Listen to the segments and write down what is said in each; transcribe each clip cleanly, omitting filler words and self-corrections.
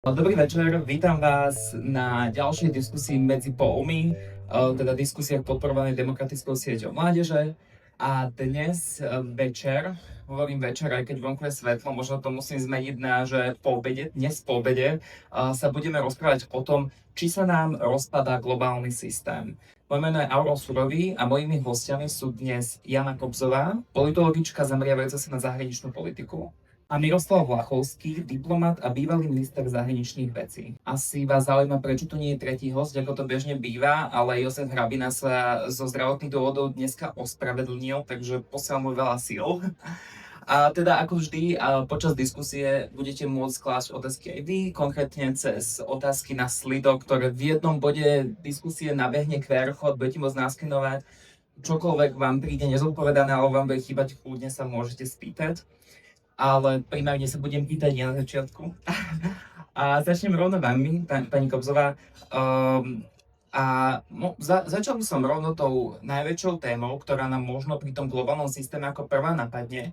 Dobrý večer, vítam vás na ďalšej diskusii medzi polmi, teda diskusia podporovanej demokratickou sieťou mládeže. A dnes večer, hovorím večer, aj keď vonku je svetlo, možno to musím zmeniť na, že po obede, dnes po obede sa budeme rozprávať o tom, či sa nám rozpadá globálny systém. Moje meno je Aurel Surový a mojimi hostiami sú dnes Jana Kobzová, politologička zameriavajúca sa na zahraničnú politiku, a Miroslav Vlachovský, diplomat a bývalý minister zahraničných vecí. Asi vás zaujíma, prečo tu nie je tretí host, ako to bežne býva, ale Jozef Hrabina sa zo zdravotných dôvodov dneska ospravedlnil, takže posiaľ mu veľa síl. A teda ako vždy, počas diskusie budete môcť klásť otázky aj vy, konkrétne cez otázky na slido, ktoré v jednom bode diskusie nabehne QR kód, budete môcť naskinovať. Čokoľvek vám príde nezodpovedané, alebo vám bude chýbať, kľudne sa môžete spýtať. Ale primárne sa budem pýtať ja na začiatku. A začnem rovno vami, pani Kobzová. Začal by som rovno tou najväčšou témou, ktorá nám možno pri tom globálnom systéme ako prvá napadne.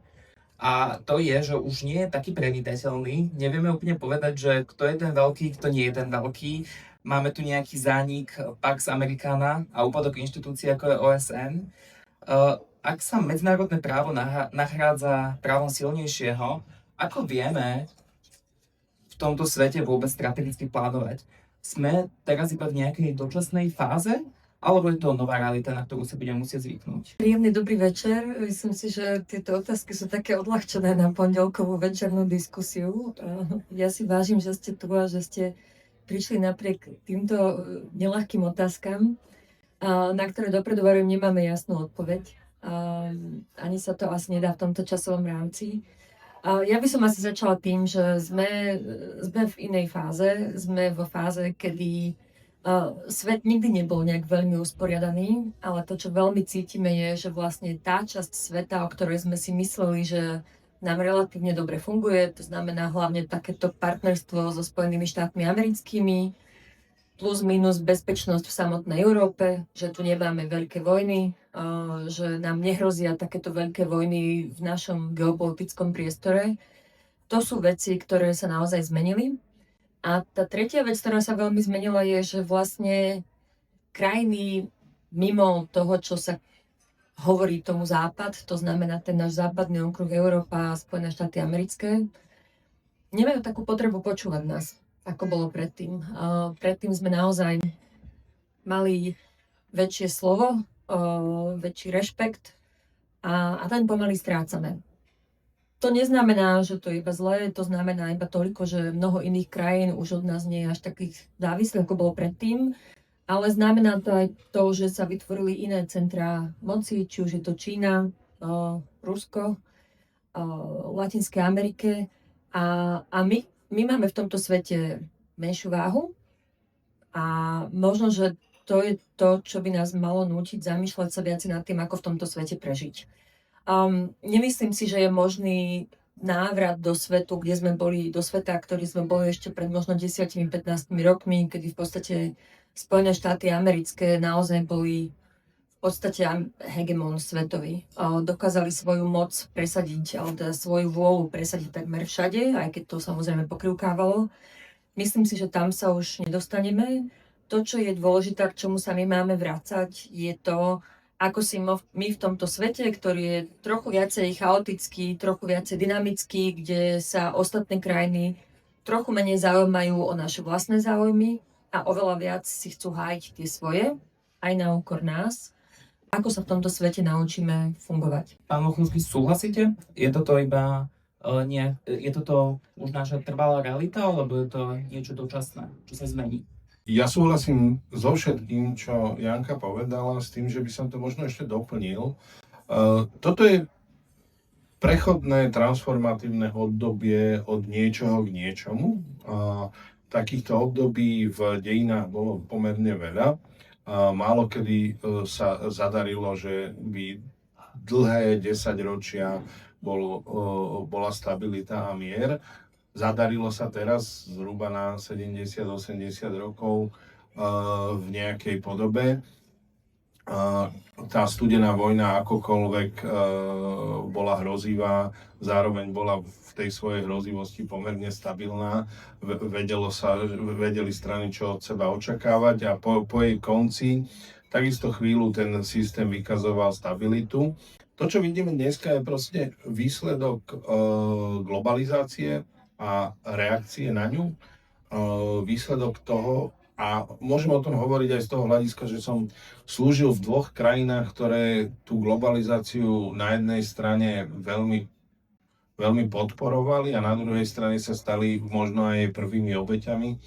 A to je, že už nie je taký predvídateľný. Nevieme úplne povedať, že kto je ten veľký, kto nie je ten veľký. Máme tu nejaký zánik Pax Americana a úpadok inštitúcií ako je OSN. Ak sa medzinárodné právo nachádza právom silnejšieho, ako vieme v tomto svete vôbec strategicky plánovať? Sme teraz iba v nejakej dočasnej fáze, alebo je to nová realita, na ktorú sa budeme musieť zvyknúť? Príjemný dobrý večer. Myslím si, že tieto otázky sú také odľahčené na pondelkovú večernú diskusiu. Ja si vážim, že ste tu a že ste prišli napriek týmto neľahkým otázkam, na ktoré dopredu varujem, nemáme jasnú odpoveď. Ani sa to asi nedá v tomto časovom rámci. Ja by som asi začala tým, že sme v inej fáze. Sme vo fáze, kedy svet nikdy nebol nejak veľmi usporiadaný, ale to, čo veľmi cítime, je, že vlastne tá časť sveta, o ktorej sme si mysleli, že nám relatívne dobre funguje, to znamená hlavne takéto partnerstvo so Spojenými štátmi americkými, plus minus bezpečnosť v samotnej Európe, že tu nemáme veľké vojny, že nám nehrozia takéto veľké vojny v našom geopolitickom priestore. To sú veci, ktoré sa naozaj zmenili. A tá tretia vec, ktorá sa veľmi zmenila, je, že vlastne krajiny mimo toho, čo sa hovorí tomu západ, to znamená ten náš západný okruh Európa a Spojené štáty americké, nemajú takú potrebu počúvať nás, ako bolo predtým. Predtým sme naozaj mali väčšie slovo, väčší rešpekt a ten pomaly strácame. To neznamená, že to je iba zlé, to znamená iba toľko, že mnoho iných krajín už od nás nie je až takých závislých, ako bolo predtým, ale znamená to aj to, že sa vytvorili iné centrá moci, či už je to Čína, Rusko, Latinskej Amerike a my máme v tomto svete menšiu váhu a možno, že to je to, čo by nás malo nútiť zamýšľať sa viac nad tým, ako v tomto svete prežiť. Nemyslím si, že je možný návrat do svetu, kde sme boli, do sveta, ktorý sme boli ešte pred možno 10-15 rokmi, kedy v podstate Spojené štáty americké naozaj boli v podstate hegemón svetový. Dokázali svoju moc presadiť, alebo teda svoju vôľu presadiť takmer všade, aj keď to samozrejme pokrivkávalo. Myslím si, že tam sa už nedostaneme. To, čo je dôležité, k čomu sa my máme vracať, je to, ako si my v tomto svete, ktorý je trochu viacej chaotický, trochu viacej dynamický, kde sa ostatné krajiny trochu menej zaujímajú o naše vlastné záujmy a oveľa viac si chcú hájiť tie svoje, aj na úkor nás. Ako sa v tomto svete naučíme fungovať? Pán Vochovský, súhlasíte? Je toto iba je toto už naša trvalá realita, alebo je to niečo dočasné, čo sa zmení? Ja súhlasím so všetkým, čo Janka povedala, s tým, že by som to možno ešte doplnil. Toto je prechodné transformatívne obdobie od niečoho k niečomu. Takýchto období v dejinách bolo pomerne veľa. Málo kedy sa zadarilo, že by dlhé 10 ročia bola stabilita a mier. Zadarilo sa teraz zhruba na 70-80 rokov v nejakej podobe. tá studená vojna akokoľvek bola hrozivá, zároveň bola v tej svojej hrozivosti pomerne stabilná. Vedeli strany, čo od seba očakávať a po jej konci takisto chvíľu ten systém vykazoval stabilitu. To, čo vidíme dneska, je proste výsledok globalizácie a reakcie na ňu. Výsledok toho, a môžem o tom hovoriť aj z toho hľadiska, že som slúžil v 2 krajinách, ktoré tú globalizáciu na jednej strane veľmi, veľmi podporovali a na druhej strane sa stali možno aj prvými obeťami.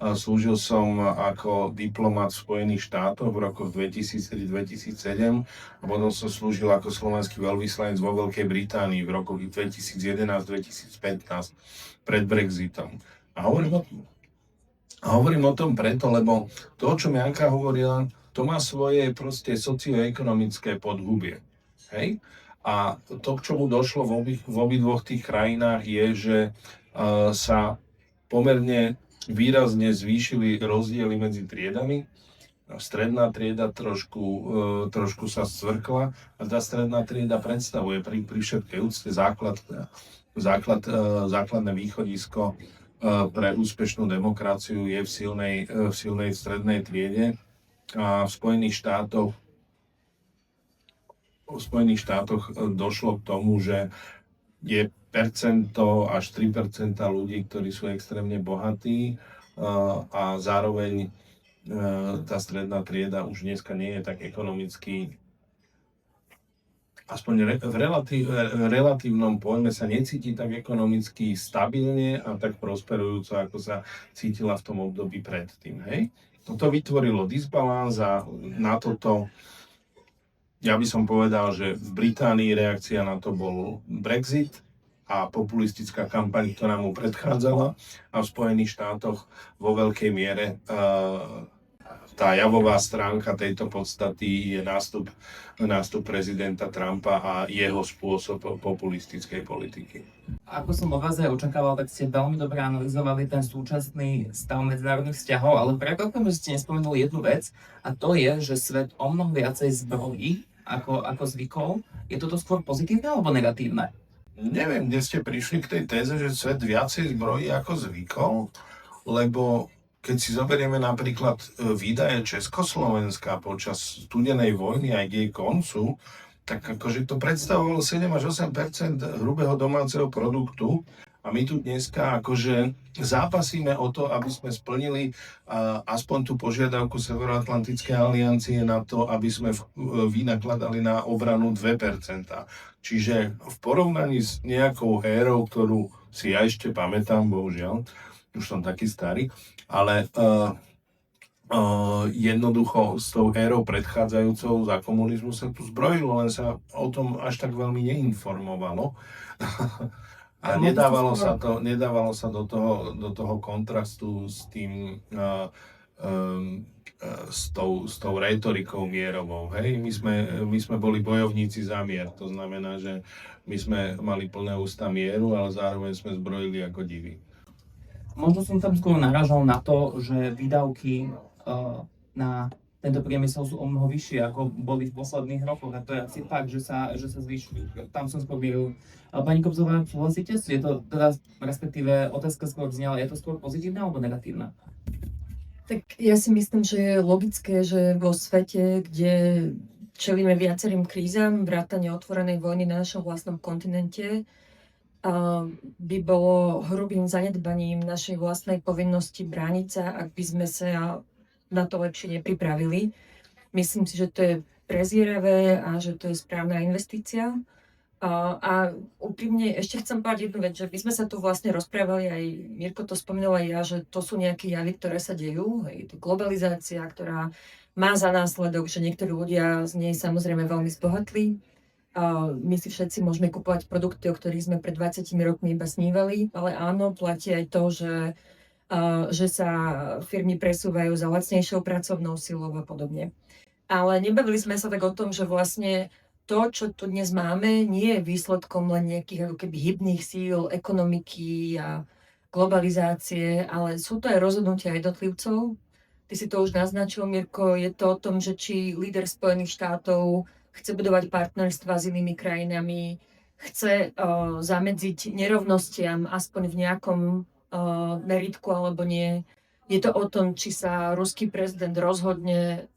Slúžil som ako diplomat v Spojených štátoch v rokoch 2003-2007 a potom som slúžil ako slovenský veľvyslanec vo Veľkej Británii v rokoch 2011-2015 pred Brexitom. A hovorím o tom preto, lebo to, o čom Janka hovorila, to má svoje proste socioekonomické podhubie. Hej? A to, k čomu došlo v obidvoch tých krajinách, je, že sa pomerne výrazne zvýšili rozdiely medzi triedami. Stredná trieda trošku sa scvrkla a tá stredná trieda predstavuje pri všetkej úcte základné východisko pre úspešnú demokraciu je v silnej strednej triede a v Spojených štátoch došlo k tomu, že je percento až 3% ľudí, ktorí sú extrémne bohatí a zároveň tá stredná trieda už dneska nie je tak ekonomicky, aspoň v relatívnom pojme sa necíti tak ekonomicky stabilne a tak prosperujúco, ako sa cítila v tom období predtým. Hej? Toto vytvorilo disbalans a na toto, ja by som povedal, že v Británii reakcia na to bol Brexit a populistická kampaň, ktorá mu predchádzala, a v Spojených štátoch vo veľkej miere tá javová stránka tejto podstaty je nástup prezidenta Trumpa a jeho spôsob populistickej politiky. Ako som od vás aj očakával, tak ste veľmi dobre analyzovali ten súčasný stav medzinárodných vzťahov, ale prekvapím, že ste nespomenuli jednu vec, a to je, že svet o mnoho viacej zbrojí ako zvykol. Je toto skôr pozitívne alebo negatívne? Neviem, kde ste prišli k tej téze, že svet viacej zbrojí ako zvykol, lebo keď si zoberieme napríklad výdaje Československa počas studenej vojny aj k jej koncu, tak akože to predstavovalo 7 až 8% hrubého domáceho produktu a my tu dneska akože zápasíme o to, aby sme splnili aspoň tú požiadavku Severoatlantickej aliancie na to, aby sme vynakladali na obranu 2%. Čiže v porovnaní s nejakou érou, ktorú si ja ešte pamätám, bohužiaľ, už som taký starý, ale jednoducho s tou érou predchádzajúcou za komunizmu sa tu zbrojilo, len sa o tom až tak veľmi neinformovalo. A nedávalo sa do toho kontrastu s tým, s tou retorikou mierovou. Hej? My sme boli bojovníci za mier, to znamená, že my sme mali plné ústa mieru, ale zároveň sme zbrojili ako diví. Možno som tam skôr narážal na to, že výdavky na tento priemysel sú o mnoho vyššie, ako boli v posledných rokoch. A to je asi fakt, že sa zvyšujú. Tam som skôr vieril. Pani Kobzová, súhlasíte? Je to teda, respektíve otázka skôr znela, je to skôr pozitívne alebo negatívne? Tak ja si myslím, že je logické, že vo svete, kde čelíme viacerým krízam, vrátane otvorenej vojny na našom vlastnom kontinente, by bolo hrubým zanedbaním našej vlastnej povinnosti brániť sa, ak by sme sa na to lepšie nepripravili. Myslím si, že to je prezieravé a že to je správna investícia. A úprimne ešte chcem povedať jednu vec, že my sme sa tu vlastne rozprávali, aj Mirko to spomínal aj ja, že to sú nejaké javy, ktoré sa dejú. Je to globalizácia, ktorá má za následok, že niektorí ľudia z nej samozrejme veľmi zbohatli. My si všetci môžeme kupovať produkty, o ktorých sme pred 20 rokmi iba snívali, ale áno, platí aj to, že sa firmy presúvajú za lacnejšou pracovnou silou a podobne. Ale nebavili sme sa tak o tom, že vlastne to, čo tu dnes máme, nie je výsledkom len nejakých ako keby hybných síl, ekonomiky a globalizácie, ale sú to aj rozhodnutia jednotlivcov. Tí ty si to už naznačil, Mirko, je to o tom, že či líder Spojených štátov chce budovať partnerstva s inými krajinami, chce zamedziť nerovnostiam aspoň v nejakom meritku alebo nie. Je to o tom, či sa ruský prezident rozhodne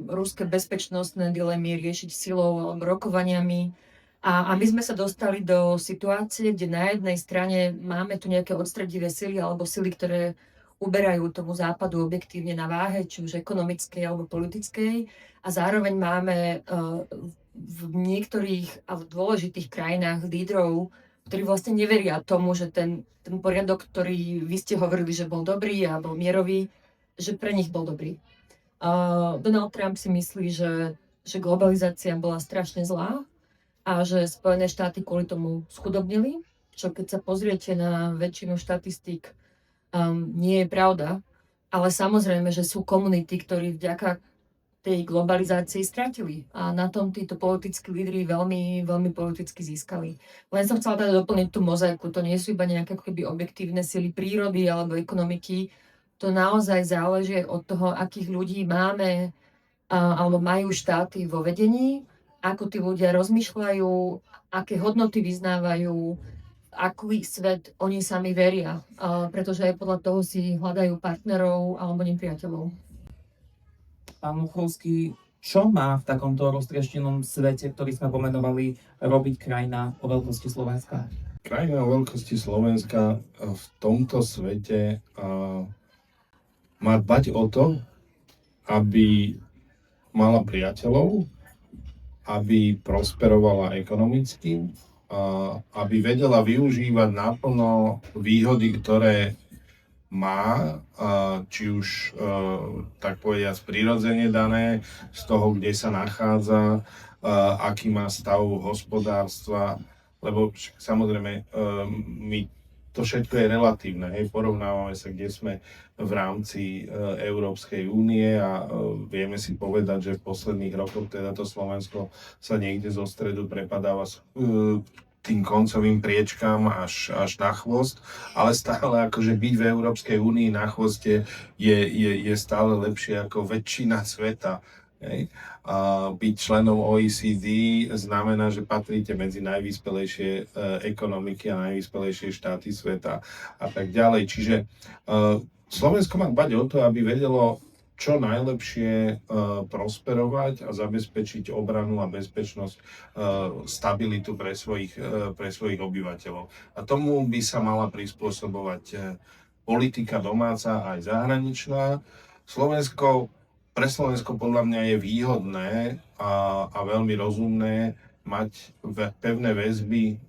ruské bezpečnostné dilemy riešiť silou alebo rokovaniami. A my sme sa dostali do situácie, kde na jednej strane máme tu nejaké odstredivé sily alebo sily, ktoré uberajú tomu západu objektívne na váhe, či už ekonomickej alebo politickej. A zároveň máme v niektorých a v dôležitých krajinách lídrov, ktorí vlastne neveria tomu, že ten poriadok, ktorý vy ste hovorili, že bol dobrý a bol mierový, že pre nich bol dobrý. Donald Trump si myslí, že globalizácia bola strašne zlá a že Spojené štáty kvôli tomu schudobnili, čo keď sa pozriete na väčšinu štatistík, nie je pravda. Ale samozrejme, že sú komunity, ktorí vďaka tej globalizácii stratili. A na tom títo politickí lídri veľmi, veľmi politicky získali. Len som chcela teda doplniť tú mozaiku. To nie sú iba nejaké keby objektívne sily prírody alebo ekonomiky. To naozaj záleží od toho, akých ľudí máme alebo majú štáty vo vedení, ako tí ľudia rozmýšľajú, aké hodnoty vyznávajú, aký svet oni sami veria. Pretože aj podľa toho si hľadajú partnerov alebo nepriateľov. Pán Muchovský, čo má v takomto roztrieštenom svete, ktorý sme pomenovali, robiť krajina o veľkosti Slovenska? Krajina o veľkosti Slovenska v tomto svete má dbať o to, aby mala priateľov, aby prosperovala ekonomicky, aby vedela využívať naplno výhody, ktoré má, či už tak povediať prirodzene dané, z toho, kde sa nachádza, aký má stav hospodárstva, lebo samozrejme to všetko je relatívne, hej, porovnávame sa, kde sme v rámci Európskej únie a vieme si povedať, že v posledných rokoch teda to Slovensko sa niekde zo stredu prepadáva tým koncovým priečkám až na chvost, ale stále akože byť v Európskej únii na chvoste je stále lepšie ako väčšina sveta. Hej. Byť členom OECD znamená, že patríte medzi najvyspelejšie ekonomiky a najvyspelejšie štáty sveta a tak ďalej. Čiže Slovensko má dbať o to, aby vedelo čo najlepšie prosperovať a zabezpečiť obranu a bezpečnosť, stabilitu pre svojich obyvateľov. A tomu by sa mala prispôsobovať politika domáca aj zahraničná. Pre Slovensko podľa mňa je výhodné a veľmi rozumné mať pevné väzby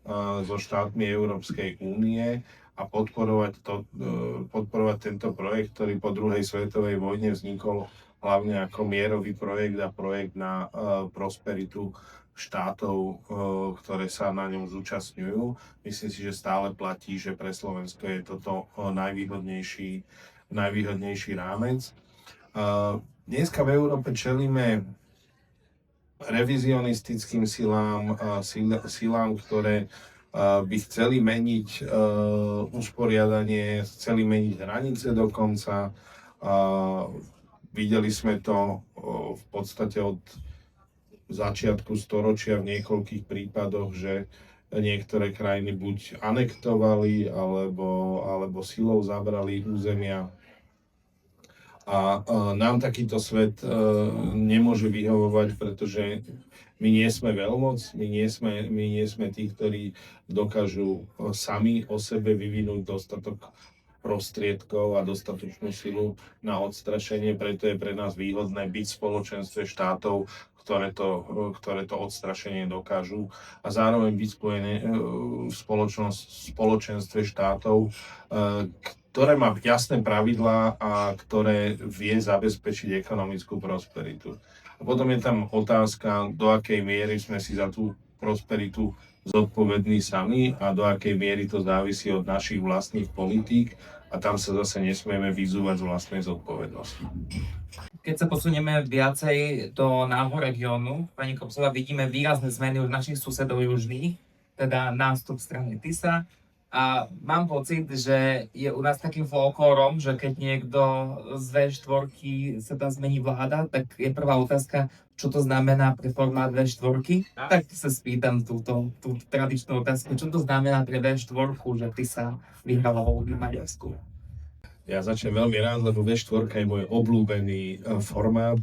so štátmi Európskej únie a podporovať tento projekt, ktorý po druhej svetovej vojne vznikol hlavne ako mierový projekt a projekt na prosperitu štátov, ktoré sa na ňom zúčastňujú. Myslím si, že stále platí, že pre Slovensko je toto najvýhodnejší rámec. Dneska v Európe čelíme revizionistickým silám, ktoré by chceli meniť usporiadanie, chceli meniť hranice dokonca. Videli sme to v podstate od začiatku storočia v niekoľkých prípadoch, že niektoré krajiny buď anektovali, alebo silou zabrali územia. A nám takýto svet nemôže vyhovovať, pretože my nie sme veľmoc, my nie sme tí, ktorí dokážu sami o sebe vyvinúť dostatok prostriedkov a dostatočnú silu na odstrašenie, preto je pre nás výhodné byť v spoločenstve štátov, ktoré to odstrašenie dokážu a zároveň byť spojené v spoločenstve štátov, ktoré má jasné pravidlá a ktoré vie zabezpečiť ekonomickú prosperitu. A potom je tam otázka, do akej miery sme si za tú prosperitu zodpovední sami a do akej miery to závisí od našich vlastných politík a tam sa zase nesmieme vyzúvať z vlastnej zodpovednosti. Keď sa posunieme viacej do nášho regiónu, pani Kobzová, vidíme výrazné zmeny od našich susedov južných, teda nástup strany TISA, A mám pocit, že je u nás takým folklórom, že keď niekto z V4 sa tam zmení vláda, tak je prvá otázka, čo to znamená pre formát V4. Tak sa spýtam tú tradičnú otázku, čo to znamená pre V4, že ty sa vyhrala voľby v Maďarsku. Ja začnem veľmi rád, lebo V4 je môj obľúbený formát.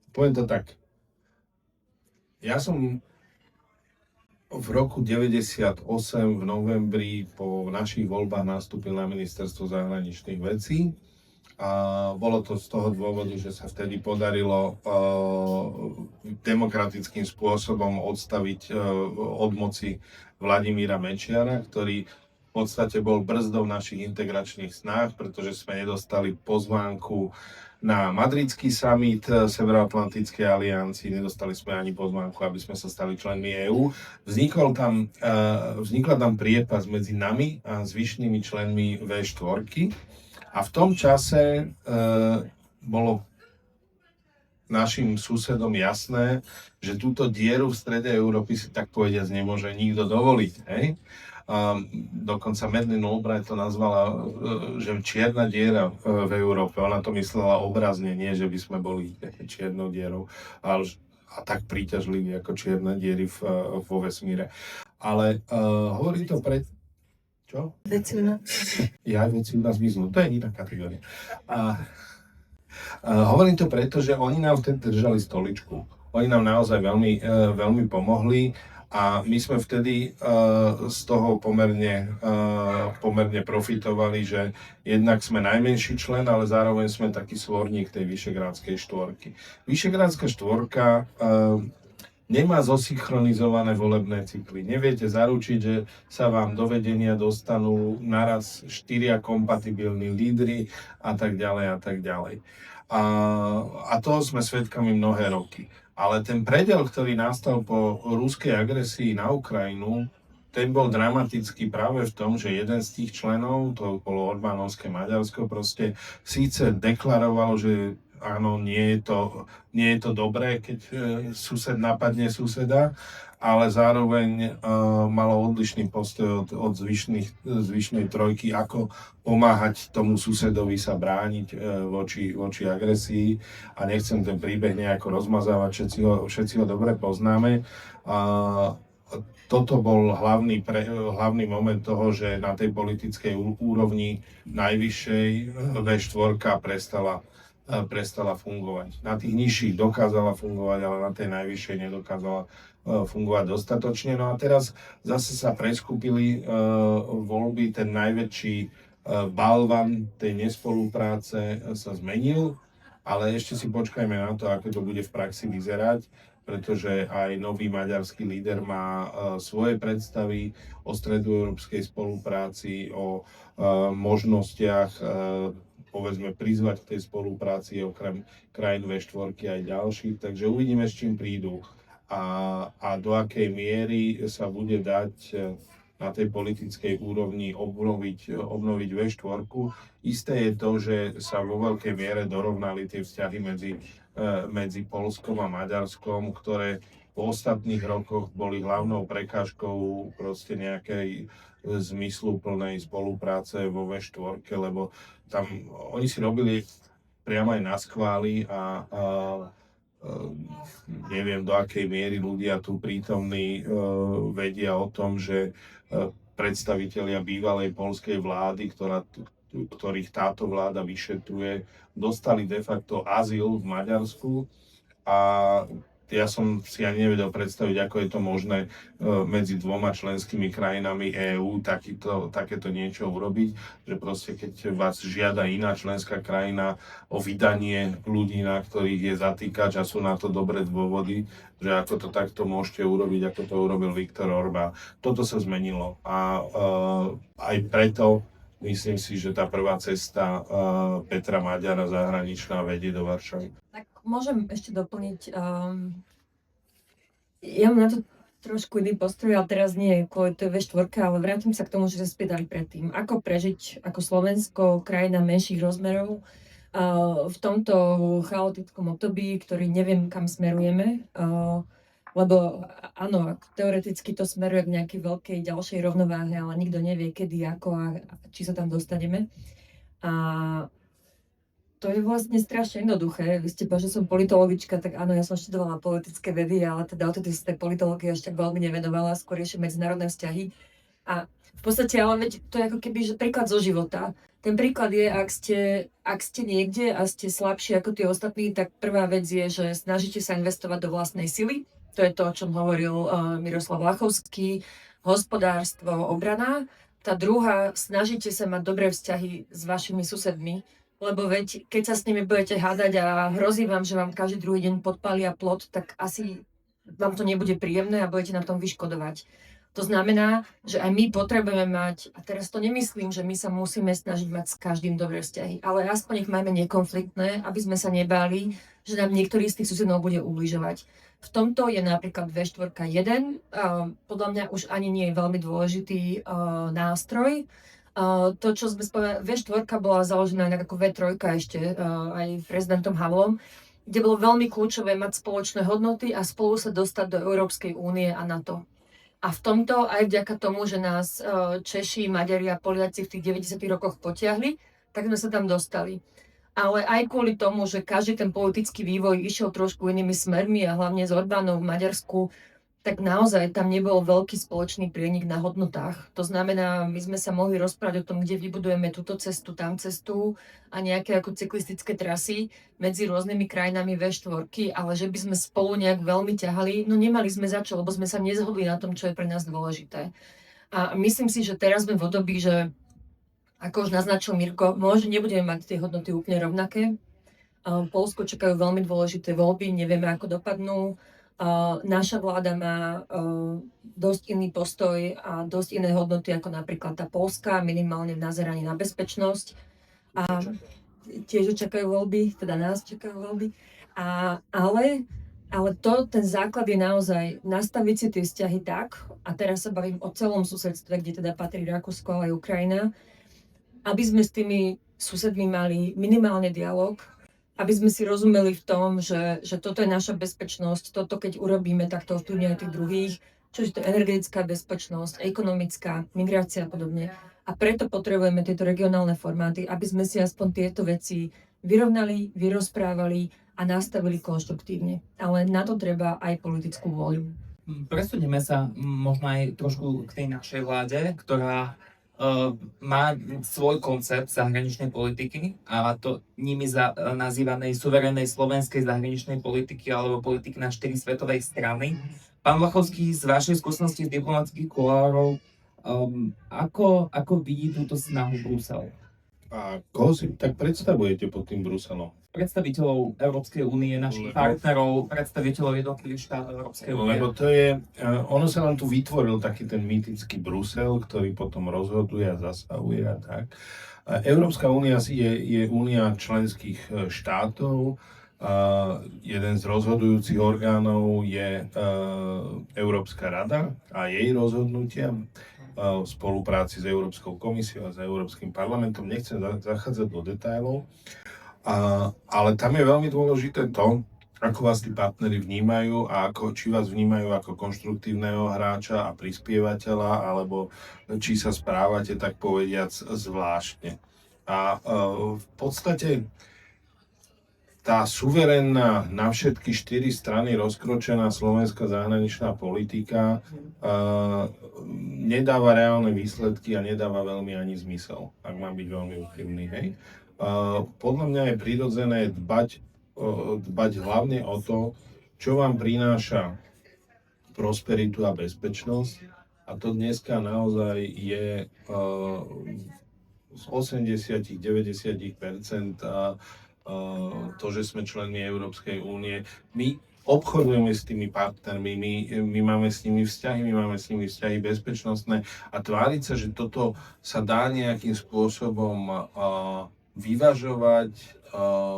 Poviem to tak. Ja som v roku 98 v novembri po našich voľbách nastúpil na ministerstvo zahraničných vecí a bolo to z toho dôvodu, že sa vtedy podarilo demokratickým spôsobom odstaviť od moci Vladimíra Mečiara, ktorý v podstate bol brzdou našich integračných snách, pretože sme nedostali pozvánku na madridský summit Severoatlantickej aliancii, nedostali sme ani pozvánku, aby sme sa stali členmi EÚ. Vznikla tam priepas medzi nami a zvyšnými členmi V4. A v tom čase bolo našim susedom jasné, že túto dieru v strede Európy si tak povediac nemôže nikto dovoliť. Hej? Dokonca Madeleine Albright to nazvala, že čierna diera v Európe. Ona to myslela obrazne, nie, že by sme boli čiernou dierou, ale a tak príťažliví ako čierne diery vo vesmíre. Ale hovorí to pre... Čo? Veci u nás. Ja, veci u nás vyznú. To je iná kategória. Hovorím to preto, že oni nám vtedy držali stoličku. Oni nám naozaj veľmi pomohli. A my sme vtedy z toho pomerne profitovali, že jednak sme najmenší člen, ale zároveň sme taký svorník tej Vyšegrádskej štvorky. Vyšegrádska štvorka nemá zosynchronizované volebné cykly. Neviete zaručiť, že sa vám do vedenia dostanú naraz 4 kompatibilní lídri a tak ďalej a tak ďalej. A toho sme svedkami mnohé roky. Ale ten predel, ktorý nastal po ruskej agresii na Ukrajinu, ten bol dramatický práve v tom, že jeden z tých členov, to bolo Orbánovské Maďarsko, proste síce deklarovalo, že áno, nie je to dobré, keď sused napadne suseda, ale zároveň malo odlišný postoj od zvyšnej trojky, ako pomáhať tomu susedovi sa brániť voči agresii. A nechcem ten príbeh nejako rozmazávať, všetci ho dobre poznáme. Toto bol hlavný moment toho, že na tej politickej úrovni najvyššej V4 prestala fungovať. Na tých nižších dokázala fungovať, ale na tej najvyššej nedokázala fungovať dostatočne. No a teraz zase sa preskupili voľby, ten najväčší balvan tej nespolupráce sa zmenil, ale ešte si počkajme na to, ako to bude v praxi vyzerať, pretože aj nový maďarský líder má svoje predstavy o stredoeurópskej spolupráci, o možnostiach povedzme prizvať k tej spolupráci okrem krajín V4 aj ďalších, takže uvidíme, s čím prídu a do akej miery sa bude dať na tej politickej úrovni obnoviť V4. Isté je to, že sa vo veľkej miere dorovnali tie vzťahy medzi Poľskom a Maďarskom, ktoré v ostatných rokoch boli hlavnou prekážkou proste nejakej zmysluplnej spolupráce vo V4, lebo tam oni si robili priamo aj na schvály a neviem, do akej miery ľudia tu prítomní vedia o tom, že predstavitelia bývalej poľskej vlády, ktorých táto vláda vyšetruje, dostali de facto azyl v Maďarsku a ja som si ani nevedel predstaviť, ako je to možné medzi dvoma členskými krajinami EÚ takéto niečo urobiť, že proste keď vás žiada iná členská krajina o vydanie ľudí, na ktorých je zatýkač a sú na to dobré dôvody, že ako to takto môžete urobiť, ako to urobil Viktor Orbán. Toto sa zmenilo a aj preto myslím si, že tá prvá cesta Petra Maďara zahraničná vedie do Varšavy. Tak môžem ešte doplniť. Ja mám na to trošku iný postroj, ale teraz nie kvôli tej V4, ale vrátim sa k tomu, že sa spýtali predtým. Ako prežiť ako Slovensko, krajina menších rozmerov, v tomto chaotickom období, ktorý neviem, kam smerujeme. Lebo áno, teoreticky to smeruje k nejakej veľkej ďalšej rovnováhe, ale nikto nevie, kedy, ako a či sa tam dostaneme. A to je vlastne strašne jednoduché. Vy ste povedali, že som politologička, tak áno, ja som študovala politické vedy, ale teda odtedy sa tej politológii ešte veľmi nevenovala, skôr ešte medzinárodné vzťahy. A v podstate, ale veď to je ako keby, že príklad zo života. Ten príklad je, ak ste niekde a ste slabší ako tí ostatní, tak prvá vec je, že snažíte sa investovať do vlastnej sily. To je to, o čom hovoril Miroslav Lachovský, hospodárstvo, obrana. Tá druhá, snažíte sa mať dobré vzťahy s vašimi susedmi, lebo veď, keď sa s nimi budete hádať a hrozí vám, že vám každý druhý deň podpália plot, tak asi vám to nebude príjemné a budete na tom vyškodovať. To znamená, že aj my potrebujeme mať, a teraz to nemyslím, že my sa musíme snažiť mať s každým dobré vzťahy, ale aspoň ich máme nekonfliktné, aby sme sa nebáli, že nám niektorý z tých susedov bude ubližovať. V tomto je napríklad V4 jeden, podľa mňa už ani nie je veľmi dôležitý nástroj. To, čo sme spomenuli, V4 bola založená inak ako V3 ešte aj prezidentom Havlom, kde bolo veľmi kľúčové mať spoločné hodnoty a spolu sa dostať do Európskej únie a NATO. A v tomto aj vďaka tomu, že nás Češi, Maďari a Poliaci v tých 90. rokoch potiahli, tak sme sa tam dostali. Ale aj kvôli tomu, že každý ten politický vývoj išiel trošku inými smermi a hlavne s Orbánom v Maďarsku, tak naozaj tam nebol veľký spoločný prienik na hodnotách. To znamená, my sme sa mohli rozprávať o tom, kde vybudujeme túto cestu, tam cestu a nejaké ako cyklistické trasy medzi rôznymi krajinami V4, ale že by sme spolu nejak veľmi ťahali, no nemali sme za čo, lebo sme sa nezhodli na tom, čo je pre nás dôležité. A myslím si, že teraz sme v období, že ako už naznačil Mirko, možno nebudeme mať tie hodnoty úplne rovnaké. Poľsko čakajú veľmi dôležité voľby, nevieme, ako dopadnú. Naša vláda má dosť iný postoj a dosť iné hodnoty ako napríklad tá poľská, minimálne v nazeraní na bezpečnosť. A tiež čakajú voľby, teda nás čakajú voľby. Ale ten základ je naozaj nastaviť si tie vzťahy tak, a teraz sa bavím o celom susedstve, kde teda patrí Rakúsko, ale aj Ukrajina, aby sme s tými susedmi mali minimálne dialog, aby sme si rozumeli v tom, že toto je naša bezpečnosť, toto keď urobíme, tak to ovplyvňuje aj tých druhých, čiže to je energetická bezpečnosť, ekonomická, migrácia a podobne. A preto potrebujeme tieto regionálne formáty, aby sme si aspoň tieto veci vyrovnali, vyrozprávali a nastavili konštruktívne. Ale na to treba aj politickú voľu. Presunieme sa možno aj trošku k tej našej vláde, ktorá má svoj koncept zahraničnej politiky a to nimi nazývanej suverénnej slovenskej zahraničnej politiky alebo politiky na 4 svetovej strany. Pán Lachovský, z vašej skúsenosti z diplomatických kuloárov, ako vidí túto snahu Brusel? A koho si tak predstavujete pod tým Bruselom? Predstaviteľov Európskej únie, našich partnerov, predstaviteľov jednotlivých štátov Európskej únie. Lebo to je, ono sa nám tu vytvoril taký ten mýtický Brusel, ktorý potom rozhoduje a zasahuje a tak. Európska únia je únia členských štátov. Jeden z rozhodujúcich orgánov je Európska rada a jej rozhodnutia v spolupráci s Európskou komisiou a s Európskym parlamentom. Nechcem zachádzať do detailov. Ale tam je veľmi dôležité to, ako vás tí partneri vnímajú a či vás vnímajú ako konštruktívneho hráča a prispievateľa, alebo či sa správate, tak povediac, zvláštne. A v podstate tá suverénna na všetky 4 strany rozkročená slovenská zahraničná politika nedáva reálne výsledky a nedáva veľmi ani zmysel, ak mám byť veľmi úprimný, hej. Podľa mňa je prirodzené dbať hlavne o to, čo vám prináša prosperitu a bezpečnosť. A to dneska naozaj je z 80-90% to, že sme členmi Európskej únie. My obchodujeme s tými partnermi, my máme s nimi vzťahy bezpečnostné a tváriť sa, že toto sa dá nejakým spôsobom vyvažovať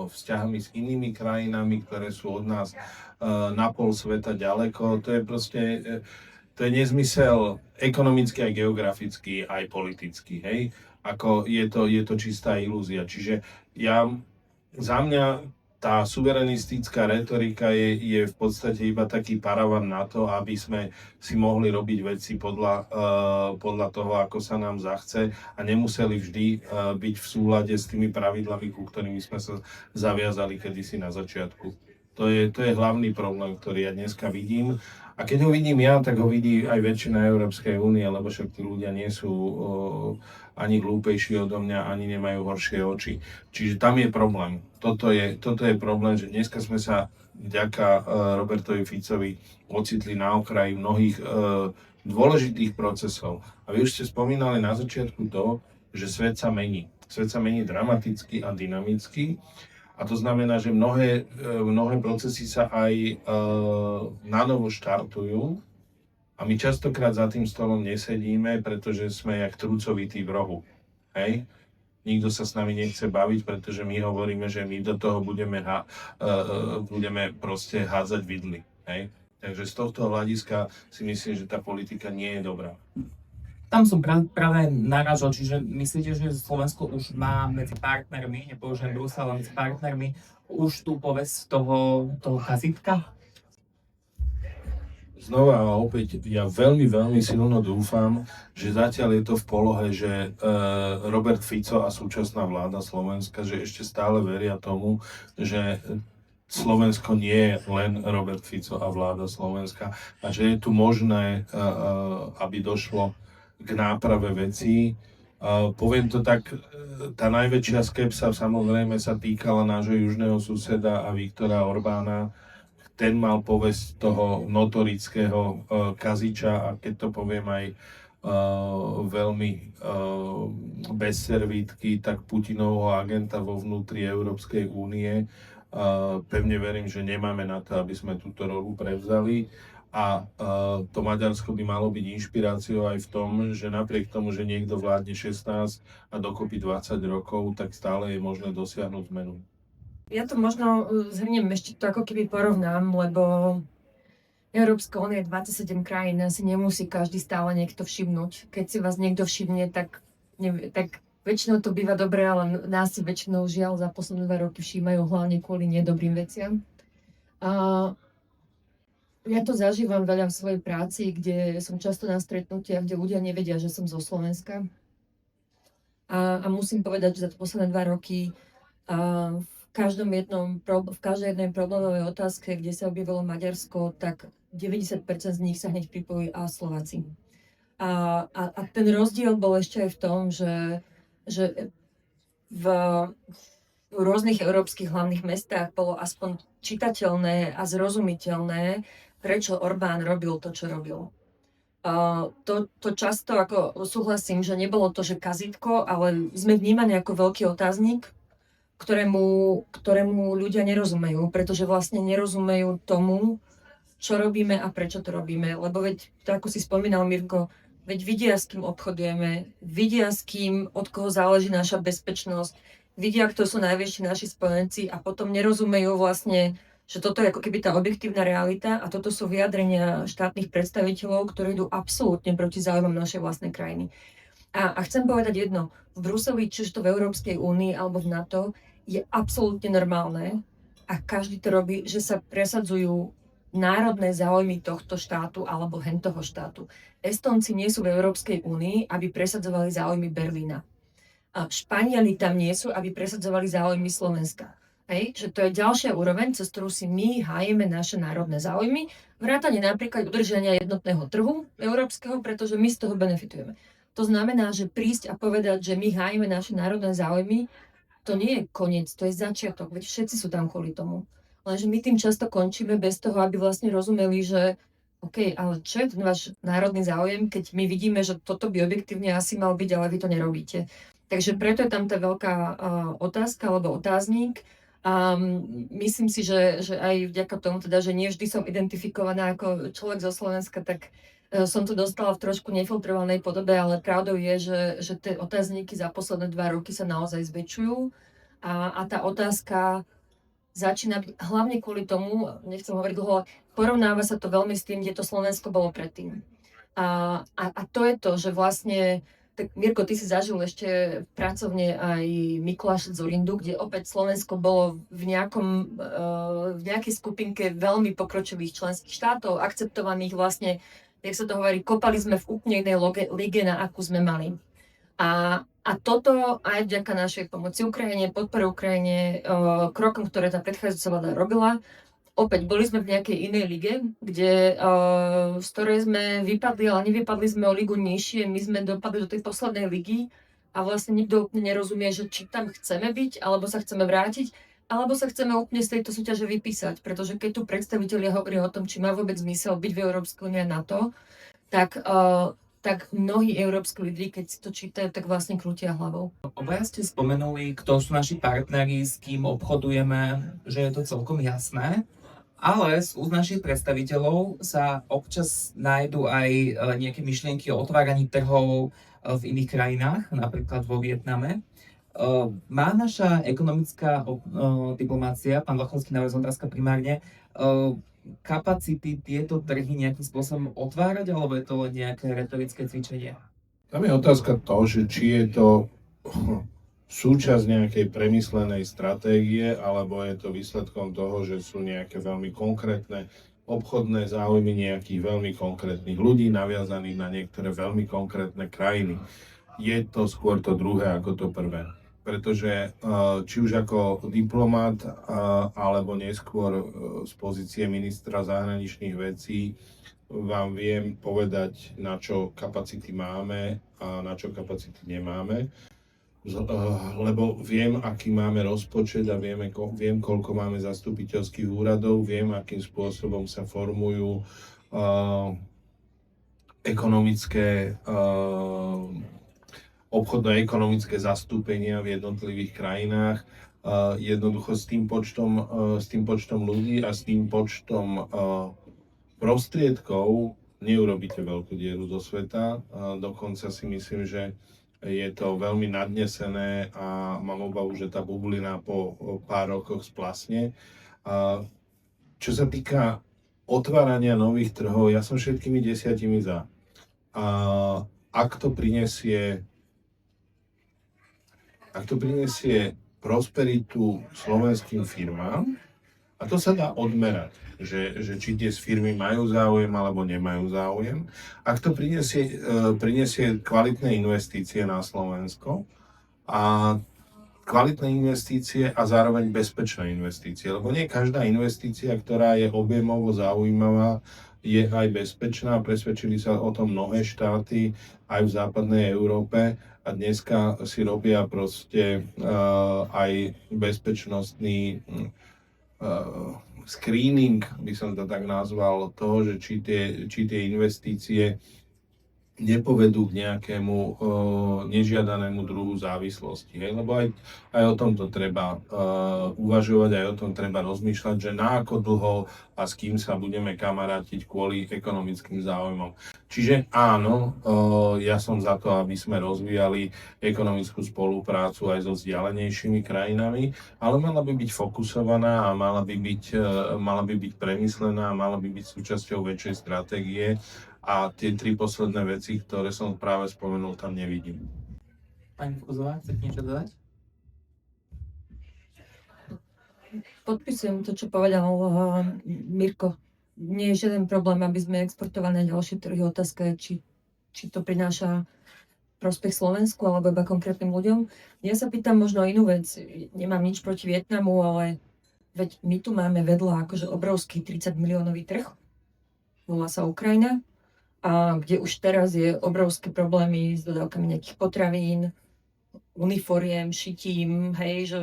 vzťahmi s inými krajinami, ktoré sú od nás na pol sveta ďaleko. To je proste, to je nezmysel ekonomický, aj geografický, aj politický, hej. Ako je to čistá ilúzia. Čiže za mňa tá suverenistická retorika je v podstate iba taký paravan na to, aby sme si mohli robiť veci podľa toho, ako sa nám zachce a nemuseli vždy byť v súlade s tými pravidlami, ku ktorými sme sa zaviazali kedysi na začiatku. To je hlavný problém, ktorý ja dneska vidím. A keď ho vidím ja, tak ho vidí aj väčšina Európskej únie, lebo však tí ľudia nie sú ani hlúpejší odo mňa, ani nemajú horšie oči. Čiže tam je problém. Toto je problém, že dneska sme sa vďaka Robertovi Ficovi ocitli na okraji mnohých dôležitých procesov. A vy už ste spomínali na začiatku to, že svet sa mení. Svet sa mení dramaticky a dynamicky. A to znamená, že mnohé procesy sa aj nanovo štartujú a my častokrát za tým stolom nesedíme, pretože sme jak trúcovití v rohu. Hej? Nikto sa s nami nechce baviť, pretože my hovoríme, že my do toho budeme proste hádzať vidly. Hej? Takže z tohto hľadiska si myslím, že tá politika nie je dobrá. Tam som práve narážal, čiže myslíte, že Slovensko už má medzi partnermi, nepoužijem Brusel, ale medzi partnermi už tú povesť toho kazitka? Znova a opäť, ja veľmi, veľmi silno dúfam, že zatiaľ je to v polohe, že Robert Fico a súčasná vláda Slovenska, že ešte stále veria tomu, že Slovensko nie je len Robert Fico a vláda Slovenska a že je tu možné, aby došlo k náprave vecí. Poviem to tak, tá najväčšia skepsa samozrejme sa týkala nášho južného suseda a Viktora Orbána. Ten mal povesť toho notorického kaziča a keď to poviem aj veľmi bez servítky, tak Putinovho agenta vo vnútri Európskej únie. Pevne verím, že nemáme na to, aby sme túto rolu prevzali. A to Maďarsko by malo byť inšpiráciou aj v tom, že napriek tomu, že niekto vládne 16 a dokopy 20 rokov, tak stále je možné dosiahnuť zmenu. Ja to možno zhrniem, ešte to ako keby porovnám, lebo Európska únia je 27 krajín, asi nemusí každý stále niekto všimnúť. Keď si vás niekto všimne, tak väčšinou to býva dobré, ale nás si väčšinou žiaľ za posledné 2 roky všímajú hlavne kvôli nedobrým veciam. Ja to zažívam veľa v svojej práci, kde som často na stretnutiach, kde ľudia nevedia, že som zo Slovenska. A musím povedať, že za posledné 2 roky v každej jednej problémovej otázke, kde sa objavilo Maďarsko, tak 90% z nich sa hneď pripojí a Slováci. A ten rozdiel bol ešte aj v tom, že v rôznych európskych hlavných mestách bolo aspoň čitateľné a zrozumiteľné, prečo Orbán robil to, čo robil. To často ako súhlasím, že nebolo to, že kazítko, ale sme vnímaní ako veľký otáznik, ktorému ľudia nerozumejú, pretože vlastne nerozumejú tomu, čo robíme a prečo to robíme. Lebo veď, ako si spomínal Mirko, veď vidia, s kým obchodujeme, vidia, s kým, od koho záleží naša bezpečnosť, vidia, kto sú najväčší naši spojenci a potom nerozumejú vlastne, že toto je ako keby tá objektívna realita a toto sú vyjadrenia štátnych predstaviteľov, ktoré idú absolútne proti záujmom našej vlastnej krajiny. A chcem povedať jedno, v Bruseli, čiže to v Európskej únii alebo v NATO, je absolútne normálne a každý to robí, že sa presadzujú národné záujmy tohto štátu alebo hentoho štátu. Estonci nie sú v Európskej únii, aby presadzovali záujmy Berlína. A Španieli tam nie sú, aby presadzovali záujmy Slovenska. Hej, že to je ďalšia úroveň, cez ktorú si my hájime naše národné záujmy, vrátane napríklad udržania jednotného trhu európskeho, pretože my z toho benefitujeme. To znamená, že prísť a povedať, že my hájime naše národné záujmy, to nie je koniec, to je začiatok, veď všetci sú tam kvôli tomu. Lenže my tým často končíme bez toho, aby vlastne rozumeli, že OK, ale čo je ten váš národný záujem, keď my vidíme, že toto by objektívne asi mal byť, ale vy to nerobíte. Takže preto je tam tá veľká otázka alebo otáznik. A myslím si, že aj vďaka tomu, teda, že nie vždy som identifikovaná ako človek zo Slovenska, tak som to dostala v trošku nefiltrovanej podobe, ale pravdou je, že tie otázniky za posledné 2 roky sa naozaj zväčšujú a tá otázka začína byť hlavne kvôli tomu, nechcem hovoriť dlho, porovnáva sa to veľmi s tým, kde to Slovensko bolo predtým. A to je to, že vlastne Tak Mirko, ty si zažil ešte v pracovne aj Mikuláš Dzurindu, kde opäť Slovensko bolo v nejakej skupinke veľmi pokročilých členských štátov, akceptovaných vlastne, jak sa to hovorí, kopali sme v úplne inej lige, na akú sme mali. A toto aj vďaka našej pomoci Ukrajine, podpore Ukrajine, krokom, ktoré tá predchádzajúca vláda robila, opäť boli sme v nejakej inej lige, z ktorej sme vypadli, ale nevypadli sme o ligu nižšie, my sme dopadli do tej poslednej ligy a vlastne nikto úplne nerozumie, že či tam chceme byť, alebo sa chceme vrátiť, alebo sa chceme úplne z tejto súťaže vypísať, pretože keď tu predstavitelia hovoria o tom, či má vôbec zmysel byť v Európskej únii a NATO, tak mnohí európski lídri, keď si to čítajú, tak vlastne krútia hlavou. Obaja ste spomenuli, kto sú naši partneri, s kým obchodujeme, že je to celkom jasné. Ale z úst našich predstaviteľov sa občas nájdú aj nejaké myšlienky o otváraní trhov v iných krajinách, napríklad vo Vietname. Má naša ekonomická diplomácia, pán Lachovský, na vás otázka primárne, kapacity tieto trhy nejakým spôsobom otvárať, alebo je to len nejaké retorické cvičenie? Tam je otázka to, že či je to súčasť nejakej premyslenej stratégie, alebo je to výsledkom toho, že sú nejaké veľmi konkrétne obchodné záujmy nejakých veľmi konkrétnych ľudí naviazaných na niektoré veľmi konkrétne krajiny. Je to skôr to druhé ako to prvé. Pretože či už ako diplomat, alebo neskôr z pozície ministra zahraničných vecí vám viem povedať, na čo kapacity máme a na čo kapacity nemáme. Lebo viem, aký máme rozpočet a viem, koľko máme zastupiteľských úradov, viem, akým spôsobom sa formujú obchodno-ekonomické zastúpenia v jednotlivých krajinách. Jednoducho s tým počtom ľudí a s tým počtom prostriedkov neurobíte veľkú dieru zo sveta. Dokonca si myslím, že je to veľmi nadnesené a mám obavu, že tá bublina po pár rokoch splasne. Čo sa týka otvárania nových trhov, ja som všetkými 10 za. Ak to prinesie prosperitu slovenským firmám, a to sa dá odmerať, že či tie firmy majú záujem alebo nemajú záujem. Ak to prinesie kvalitné investície na Slovensko a kvalitné investície a zároveň bezpečné investície, lebo nie každá investícia, ktorá je objemovo zaujímavá, je aj bezpečná. Presvedčili sa o tom mnohé štáty aj v západnej Európe a dneska si robia proste aj bezpečnostný screening, by som to tak nazval, toho, že či tie investície nepovedú k nejakému nežiadanému druhu závislosti. Hej? Lebo aj o tomto treba uvažovať, aj o tom treba rozmýšľať, že na ako dlho a s kým sa budeme kamarátiť kvôli ekonomickým záujmom. Čiže áno, ja som za to, aby sme rozvíjali ekonomickú spoluprácu aj so vzdialenejšími krajinami, ale mala by byť fokusovaná a mala by byť premyslená a mala by byť súčasťou väčšej stratégie. A tie 3 posledné veci, ktoré som práve spomenul, tam nevidím. Pani Fúzová, chcete niečo dodať? Podpisujem to, čo povedal Mirko. Nie je žiaden problém, aby sme exportovali na ďalšie trhy. Otázka je, či to prináša prospech Slovensku alebo iba konkrétnym ľuďom. Ja sa pýtam možno inú vec. Nemám nič proti Vietnamu, ale veď my tu máme vedľa akože obrovský 30 miliónový trh. Volá sa Ukrajina. A kde už teraz je obrovské problémy s dodávkami nejakých potravín, uniforiem, šitím, hej, že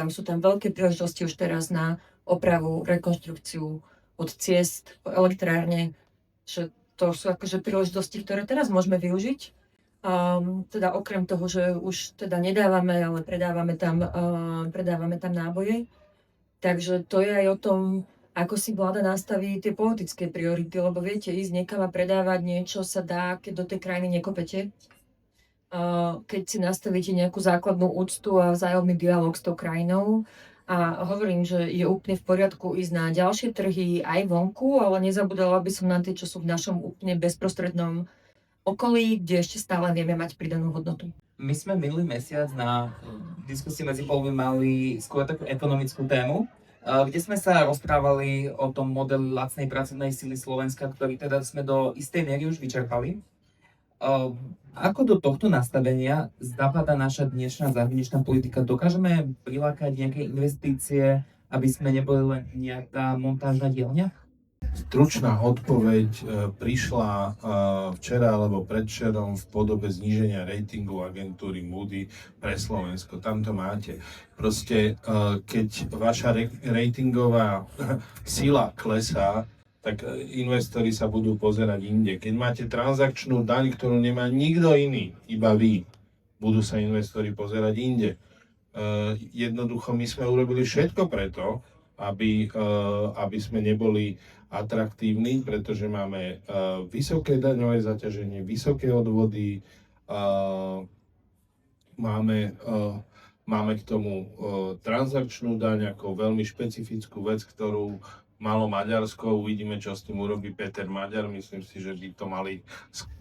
sú tam veľké príležitosti už teraz na opravu, rekonštrukciu od ciest po elektrárne, že to sú akože príležitosti, ktoré teraz môžeme využiť. Teda okrem toho, že už teda nedávame, ale predávame tam náboje. Takže to je aj o tom, ako si vláda nastaví tie politické priority, lebo viete, ísť niekam a predávať niečo sa dá, keď do tej krajiny nekopete. Keď si nastavíte nejakú základnú úctu a vzájomný dialog s tou krajinou. A hovorím, že je úplne v poriadku ísť na ďalšie trhy aj vonku, ale nezabudala by som na tie, čo sú v našom úplne bezprostrednom okolí, kde ešte stále vieme mať pridanú hodnotu. My sme minulý mesiac na diskusii medzi polmi mali skôr takú ekonomickú tému, kde sme sa rozprávali o tom modeli lacnej pracovnej sily Slovenska, ktorý teda sme do istej miery už vyčerpali. Ako do tohto nastavenia zapadá naša dnešná zahraničná politika? Dokážeme prilákať nejaké investície, aby sme neboli len nejaká montážna dielňa? Stručná odpoveď prišla včera alebo predvčerom v podobe zníženia ratingu agentúry Moody pre Slovensko. Tam to máte. Proste, keď vaša ratingová sila klesá, tak investori sa budú pozerať inde. Keď máte transakčnú daň, ktorú nemá nikto iný, iba vy, budú sa investori pozerať inde. Jednoducho my sme urobili všetko preto, aby sme neboli atraktívni, pretože máme vysoké daňové zaťaženie, vysoké odvody, máme k tomu transakčnú daň ako veľmi špecifickú vec, ktorú malo Maďarsko. Uvidíme, čo s tým urobí Peter Maďar. Myslím si, že by to mali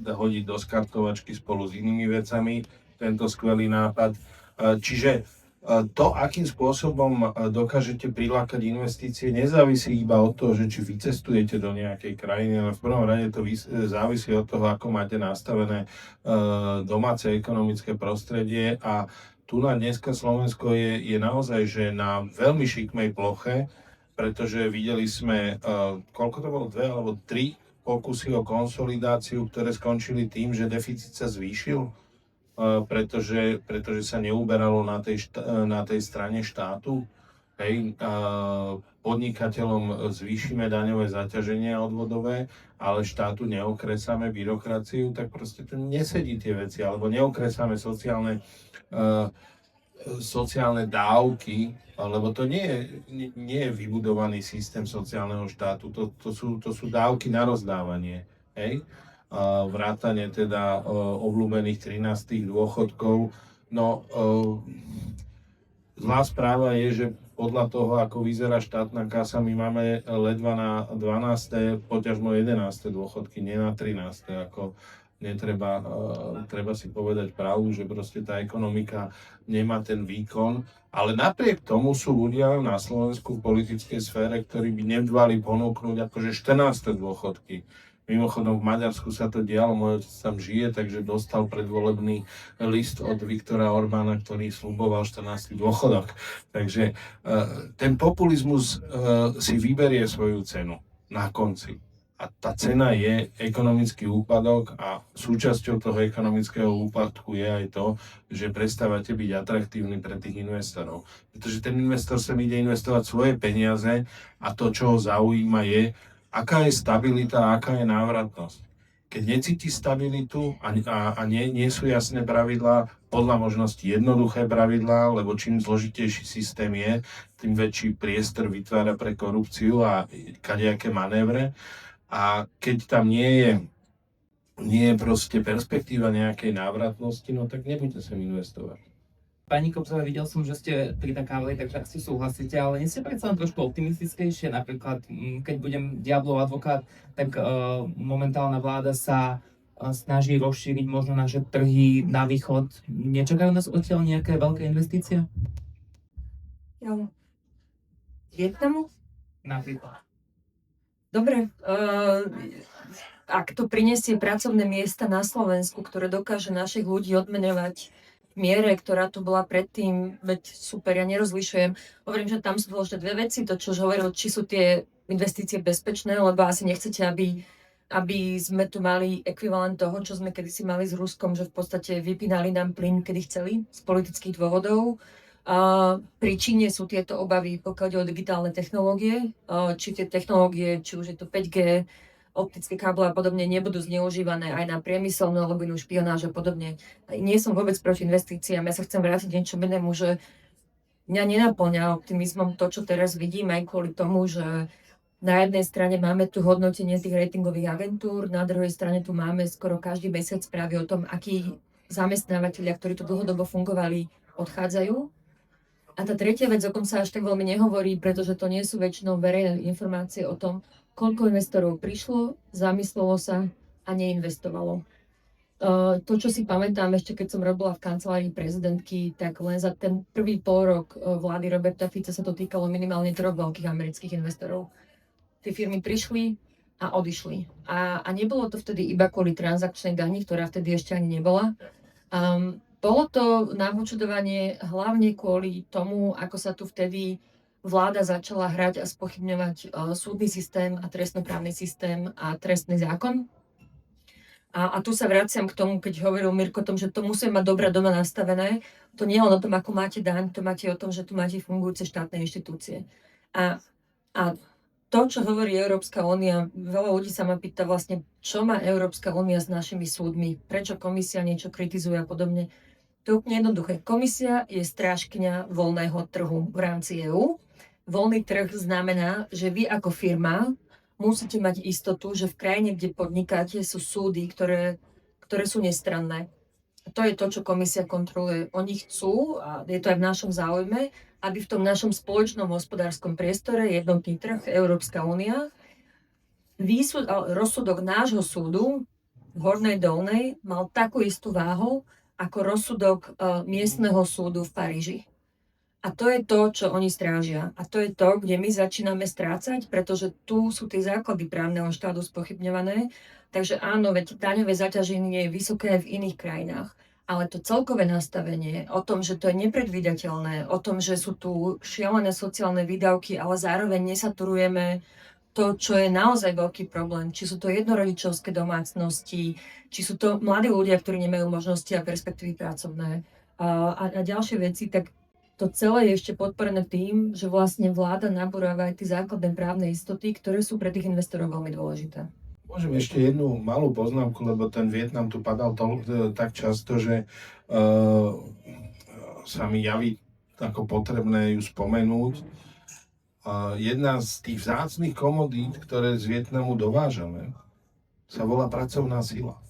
hodiť do skartovačky spolu s inými vecami, tento skvelý nápad. Čiže to, akým spôsobom dokážete prilákať investície, nezávisí iba od toho, že či vycestujete do nejakej krajiny, ale v prvom rade to závisí od toho, ako máte nastavené domáce ekonomické prostredie. A tu na dneska Slovensko je naozaj že na veľmi šikmej ploche, pretože videli sme, koľko to bolo, 2 alebo 3 pokusy o konsolidáciu, ktoré skončili tým, že deficit sa zvýšil. Pretože sa neuberalo na tej strane štátu. Hej, podnikateľom zvýšime daňové zaťaženie odvodové, ale štátu neokresáme byrokraciu, tak proste tu nesedí tie veci, alebo neokresáme sociálne dávky, lebo to nie je vybudovaný systém sociálneho štátu, to sú dávky na rozdávanie. Hej? Vrátane teda obľúbených 13. dôchodkov. No, zlá správa je, že podľa toho, ako vyzerá štátna kasa, my máme ledva na 12., poťažmo 11. dôchodky, nie na 13. Ako treba si povedať pravdu, že proste tá ekonomika nemá ten výkon, ale napriek tomu sú ľudia na Slovensku v politickej sfére, ktorí by nedbali ponúknuť akože 14. dôchodky. Mimochodom v Maďarsku sa to dialo, môj otec tam žije, takže dostal predvolebný list od Viktora Orbána, ktorý sľuboval 14. dôchodok. Takže ten populizmus si vyberie svoju cenu na konci. A tá cena je ekonomický úpadok a súčasťou toho ekonomického úpadku je aj to, že prestávate byť atraktívni pre tých investorov. Pretože ten investor sem ide investovať svoje peniaze a to, čo ho zaujíma, je, aká je stabilita a aká je návratnosť. Keď necíti stabilitu a nie sú jasné pravidlá, podľa možnosti jednoduché pravidlá, lebo čím zložitejší systém je, tým väčší priestor vytvára pre korupciu a kadejaké manévre. A keď tam nie je proste perspektíva nejakej návratnosti, no tak nebuďte sem investovať. Pani Kobzová, videl som, že ste pritakávali, takže asi súhlasíte, ale nie ste predsa len trošku optimistickejšie. Napríklad, keď budem diablov advokát, tak momentálna vláda sa snaží rozšíriť možno naše trhy na východ. Nečakajú nás odtiaľ nejaké veľké investície? Vietnamu? Napríklad. Dobre, ak to prinesie pracovné miesta na Slovensku, ktoré dokáže našich ľudí odmeňovať v miere, ktorá tu bola predtým, veď super, ja nerozlišujem. Hovorím, že tam sú dôležité dve veci, to čo už hovoril, či sú tie investície bezpečné, lebo asi nechcete, aby sme tu mali ekvivalent toho, čo sme kedysi mali s Ruskom, že v podstate vypínali nám plyn, kedy chceli, z politických dôvodov. Pri Číne sú tieto obavy, pokiaľ ide o digitálne technológie, či tie technológie, či už je to 5G, optické káble a podobne nebudú zneužívané aj na priemyselnú alebo inú špionáž a podobne. Nie som vôbec proti investíciám, ja sa chcem vrátiť niečo inému, že mňa nenaplňa optimizmom to, čo teraz vidím, aj kvôli tomu, že na jednej strane máme tu hodnotenie tých ratingových agentúr, na druhej strane tu máme skoro každý mesiac správy o tom, akí zamestnávateľia, ktorí tu dlhodobo fungovali, odchádzajú. A tá tretia vec, o tom sa až tak veľmi nehovorí, pretože to nie sú väčšinou verejné informácie o tom, koľko investorov prišlo, zamyslelo sa a neinvestovalo. To, čo si pamätám ešte, keď som robila v kancelárii prezidentky, tak len za ten prvý pôrok vlády Roberta Fica sa to týkalo minimálne 3 veľkých amerických investorov. Tie firmy prišli a odišli. A nebolo to vtedy iba kvôli transakčnej dani, ktorá vtedy ešte ani nebola. Bolo to na počudovanie hlavne kvôli tomu, ako sa tu vtedy vláda začala hrať a spochybňovať súdny systém a trestnoprávny systém a trestný zákon. A tu sa vraciam k tomu, keď hovoril Mirko o tom, že to musí mať dobre doma nastavené. To nie je len o tom, ako máte daň, to máte o tom, že tu máte fungujúce štátne inštitúcie. A to, čo hovorí Európska únia, veľa ľudí sa ma pýta vlastne, čo má Európska únia s našimi súdmi, prečo komisia niečo kritizuje a podobne. To je úplne jednoduché. Komisia je strážkyňa voľného trhu v rámci EÚ. Voľný trh znamená, že vy ako firma musíte mať istotu, že v krajine, kde podnikáte, sú súdy, ktoré sú nestranné. To je to, čo komisia kontroluje. Oni chcú, a je to aj v našom záujme, aby v tom našom spoločnom hospodárskom priestore, jednotný trh, Európska únia, rozsudok nášho súdu v Hornej Dolnej mal takú istú váhu ako rozsudok miestneho súdu v Paríži. A to je to, čo oni strážia. A to je to, kde my začíname strácať, pretože tu sú tie základy právneho štátu spochybňované. Takže áno, veď daňové zaťaženie je vysoké aj v iných krajinách. Ale to celkové nastavenie o tom, že to je nepredvídateľné, o tom, že sú tu šialené sociálne výdavky, ale zároveň nesaturujeme to, čo je naozaj veľký problém. Či sú to jednorodičovské domácnosti, či sú to mladí ľudia, ktorí nemajú možnosti a perspektívy pracovné a ďalšie veci, tak to celé je ešte podporené tým, že vlastne vláda nabúrava aj tie základné právne istoty, ktoré sú pre tých investorov veľmi dôležité. Môžem ešte jednu malú poznámku, lebo ten Vietnam tu padal tak často, že sa mi javí ako potrebné ju spomenúť. Jedna z tých vzácnych komodít, ktoré z Vietnamu dovážame, sa volá pracovná sila.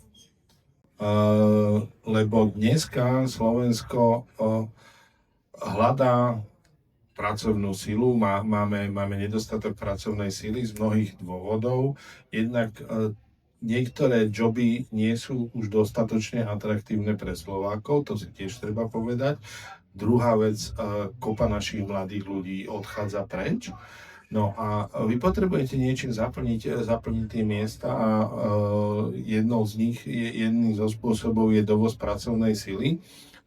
Lebo dneska Slovensko hľadá pracovnú silu, máme nedostatok pracovnej sily z mnohých dôvodov. Jednak niektoré joby nie sú už dostatočne atraktívne pre Slovákov, to si tiež treba povedať. Druhá vec, kopa našich mladých ľudí odchádza preč. No a vy potrebujete niečím zaplniť tie miesta a jedným zo spôsobov je dovoz pracovnej sily.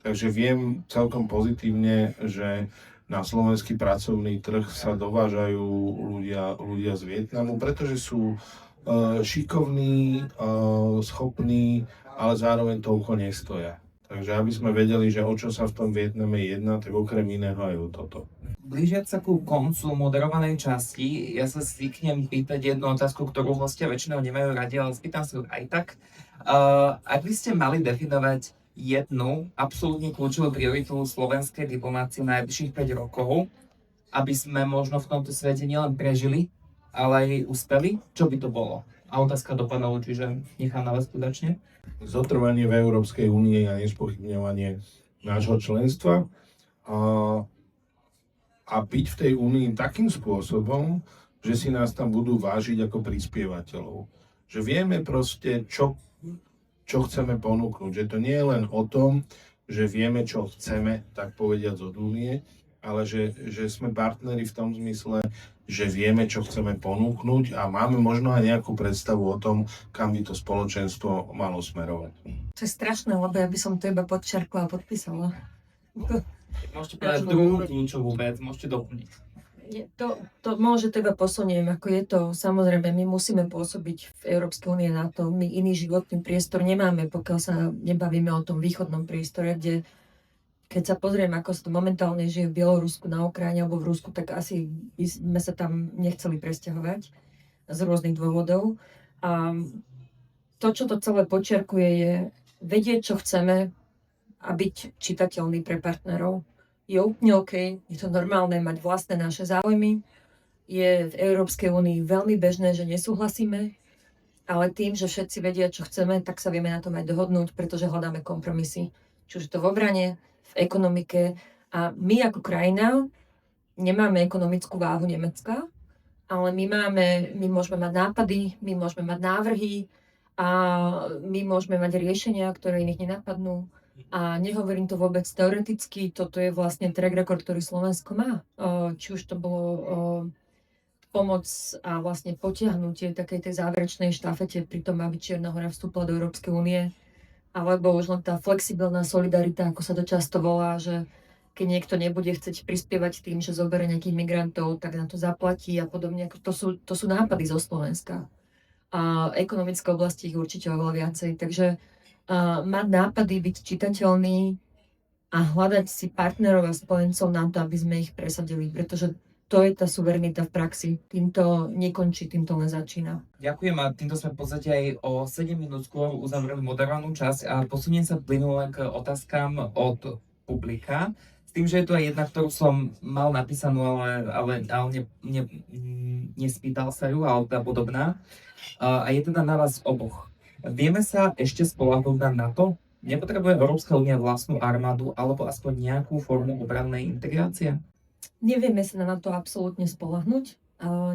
Takže viem celkom pozitívne, že na slovenský pracovný trh sa dovážajú ľudia z Vietnamu, pretože sú šikovní, schopní, ale zároveň toľko nestoja. Takže aby sme vedeli, že o čo sa v tom Vietname jedná, tak okrem iného aj o toto. Blížiac sa ku koncu moderovanej časti, ja sa zvyknem pýtať jednu otázku, ktorú hostia väčšinou nemajú radi, ale spýtam sa aj tak. Ak by ste mali definovať jednu absolútne kľúčovú prioritu slovenskej diplomácie najbližších 5 rokov, aby sme možno v tomto svete nielen prežili, ale aj uspeli, čo by to bolo? A otázka do panelu, čiže nechám na vás kudačne. Zotrvanie v Európskej únii a nespochybňovanie nášho členstva a byť v tej únii takým spôsobom, že si nás tam budú vážiť ako prispievateľov. Že vieme proste, čo chceme ponúknuť. Že to nie je len o tom, že vieme, čo chceme, tak povediať od únie, ale že sme partneri v tom zmysle, že vieme, čo chceme ponúknuť a máme možno aj nejakú predstavu o tom, kam by to spoločenstvo malo smerovať. To je strašné, lebo ja by som to iba podčiarkla a podpísala. Môžete povedať druhú kľúčovú vec, môžete doplniť. To môže teba posuniem, ako je to, samozrejme, my musíme pôsobiť v Európskej únie na to, my iný životný priestor nemáme, pokiaľ sa nebavíme o tom východnom priestore, kde keď sa pozriem, ako sa to momentálne žije v Bielorusku, na Ukrajine alebo v Rusku, tak asi by sme sa tam nechceli presťahovať z rôznych dôvodov. A to, čo to celé podčiarkuje, je vedieť, čo chceme a byť čitateľný pre partnerov. Je úplne OK, je to normálne mať vlastné naše záujmy. Je v Európskej únii veľmi bežné, že nesúhlasíme, ale tým, že všetci vedia, čo chceme, tak sa vieme na tom aj dohodnúť, pretože hľadáme kompromisy. Čiže to v obrane, v ekonomike. A my ako krajina nemáme ekonomickú váhu Nemecka, ale my môžeme mať nápady, my môžeme mať návrhy a my môžeme mať riešenia, ktoré iných nenapadnú. A nehovorím to vôbec teoreticky, toto je vlastne track record, ktorý Slovensko má. Či už to bolo pomoc a vlastne potiahnutie takej tej záverečnej štafete pri tom, aby Čierna Hora vstúpila do Európskej únie, alebo už len tá flexibilná solidarita, ako sa to často volá, že keď niekto nebude chcieť prispievať tým, že zoberie nejakých migrantov, tak na to zaplatí a podobne. To sú nápady zo Slovenska. A ekonomické oblasti ich určite oveľa viacej. Takže mať nápady, byť čitateľný a hľadať si partnerov a spojencov na to, aby sme ich presadili. Pretože to je tá suverenita v praxi. Týmto nekončí, týmto len začína. Ďakujem a týmto sme v podstate aj o 7 minút skôr uzavreli moderovanú časť a posuniem sa plynule k otázkam od publika. S tým, že je tu aj jedna, ktorú som mal napísanú, ale nespýtal sa ju, ale tá podobná. A je teda na vás oboch. Vieme sa ešte spoľahnúť na NATO? Nepotrebuje Európska únia vlastnú armádu alebo aspoň nejakú formu obrannej integrácie? Nevieme sa na to absolútne spoľahnúť.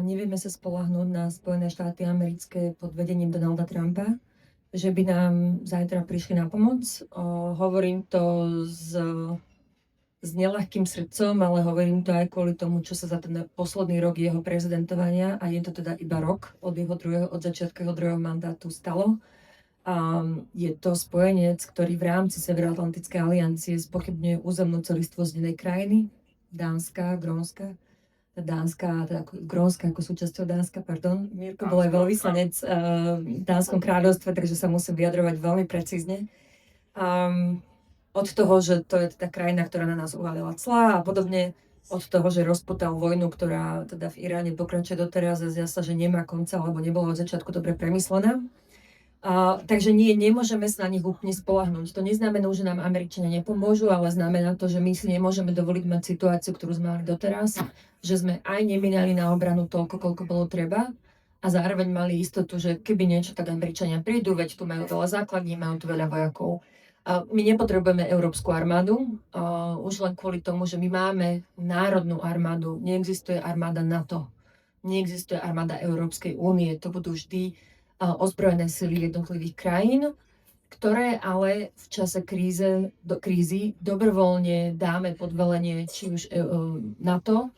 Nevieme sa spoľahnúť na Spojené štáty americké pod vedením Donalda Trumpa, že by nám zajtra prišli na pomoc. Hovorím to s neľahkým srdcom, ale hovorím to aj kvôli tomu, čo sa za ten posledný rok jeho prezidentovania, a je to teda iba rok od začiatku jeho druhého mandátu stalo. Je to spojenec, ktorý v rámci Severoatlantickej aliancie spochybňuje územnú celistvosť jednej krajiny, Grónska, teda Grónska ako súčasťou Dánska, pardon. Mirko bol aj veľvyslanec v Dánskom kráľovstve, takže sa musím vyjadrovať veľmi precízne. Od toho, že to je teda krajina, ktorá na nás uvalila clá a podobne, od toho, že rozputal vojnu, ktorá teda v Iráne pokračuje doteraz a zdá sa, že nemá konca, alebo nebola od začiatku dobre premyslená. Takže nemôžeme sa na nich úplne spoľahnúť. To neznamená, že nám Američania nepomôžu, ale znamená to, že my si nemôžeme dovoliť mať situáciu, ktorú sme mali doteraz, že sme aj neminali na obranu toľko, koľko bolo treba, a zároveň mali istotu, že keby niečo, tak Američania prídu, veď tu majú veľa základní, majú tu veľa vojakov. My nepotrebujeme európsku armádu, už len kvôli tomu, že my máme národnú armádu. Neexistuje armáda NATO, neexistuje armáda Európskej únie. To budú vždy ozbrojené sily jednotlivých krajín, ktoré ale v čase krízy dobrovoľne dáme pod velenie či už NATO,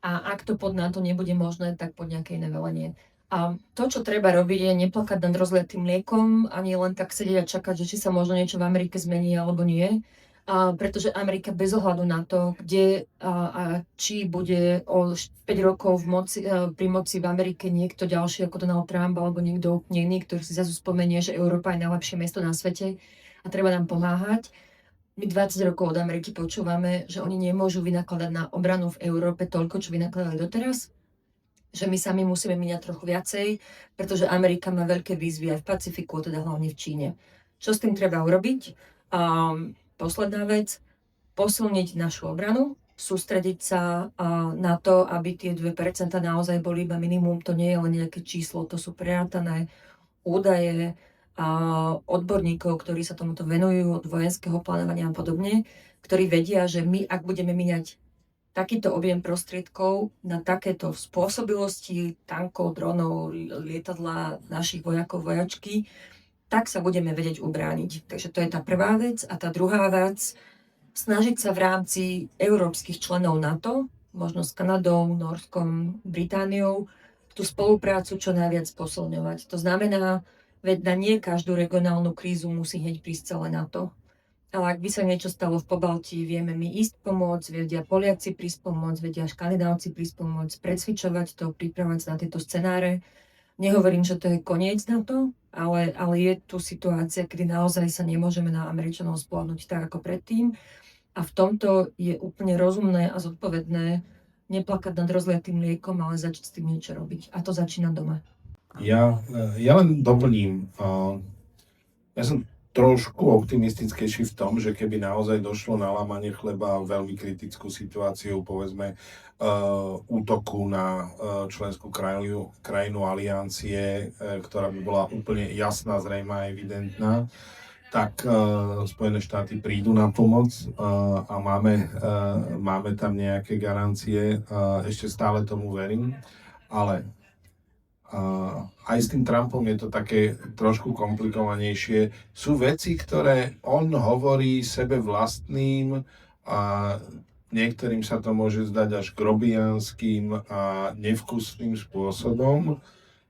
a ak to pod NATO nebude možné, tak pod nejaké iné velenie. A to, čo treba robiť, je neplakať nad rozliatým mliekom, ani len tak sedieť a čakať, že či sa možno niečo v Amerike zmení alebo nie. Pretože Amerika bez ohľadu na to, kde a či bude o 5 rokov pri moci v Amerike niekto ďalší ako Donald Trump alebo niekto iný, ktorý si zase spomenie, že Európa je najlepšie miesto na svete a treba nám pomáhať. My 20 rokov od Ameriky počúvame, že oni nemôžu vynakladať na obranu v Európe toľko, čo vynakladali doteraz. Že my sami musíme míňať trochu viacej, pretože Amerika má veľké výzvy aj v Pacifiku, teda hlavne v Číne. Čo s tým treba urobiť? Posledná vec, posilniť našu obranu, sústrediť sa na to, aby tie 2% naozaj boli iba minimum. To nie je len nejaké číslo, to sú prerátané údaje odborníkov, ktorí sa tomuto venujú, od vojenského plánovania a podobne, ktorí vedia, že my, ak budeme míňať takýto objem prostriedkov na takéto spôsobilosti tankov, dronov, lietadla, našich vojakov, vojačky, tak sa budeme vedieť ubrániť. Takže to je tá prvá vec. A tá druhá vec, snažiť sa v rámci európskych členov NATO, možno s Kanadou, Norskom, Britániou, tú spoluprácu čo najviac posilňovať. To znamená, veď na nie každú regionálnu krízu musí hneď prísť celé NATO. Ale ak by sa niečo stalo v Pobaltí, vieme my ísť pomôcť, vedia Poliaci prísť pomôcť, vedia Škandinávci prísť pomôcť, precvičovať to, pripravovať sa na tieto scenáre. Nehovorím, že to je koniec na to, ale je tu situácia, kedy naozaj sa nemôžeme na Američanov spoľahnúť tak ako predtým. A v tomto je úplne rozumné a zodpovedné neplakať nad rozliatým mliekom, ale začať s tým niečo robiť. A to začína doma. Ja len doplním. Ja som trošku optimistickejší v tom, že keby naozaj došlo na lámanie chleba veľmi kritickú situáciu, povedzme útoku na členskú krajinu aliancie, ktorá by bola úplne jasná, zrejmá, evidentná, tak Spojené štáty prídu na pomoc a máme tam nejaké garancie. Ešte stále tomu verím, ale aj s tým Trumpom je to také trošku komplikovanejšie. Sú veci, ktoré on hovorí sebe vlastným a niektorým sa to môže zdať až grobianským a nevkusným spôsobom,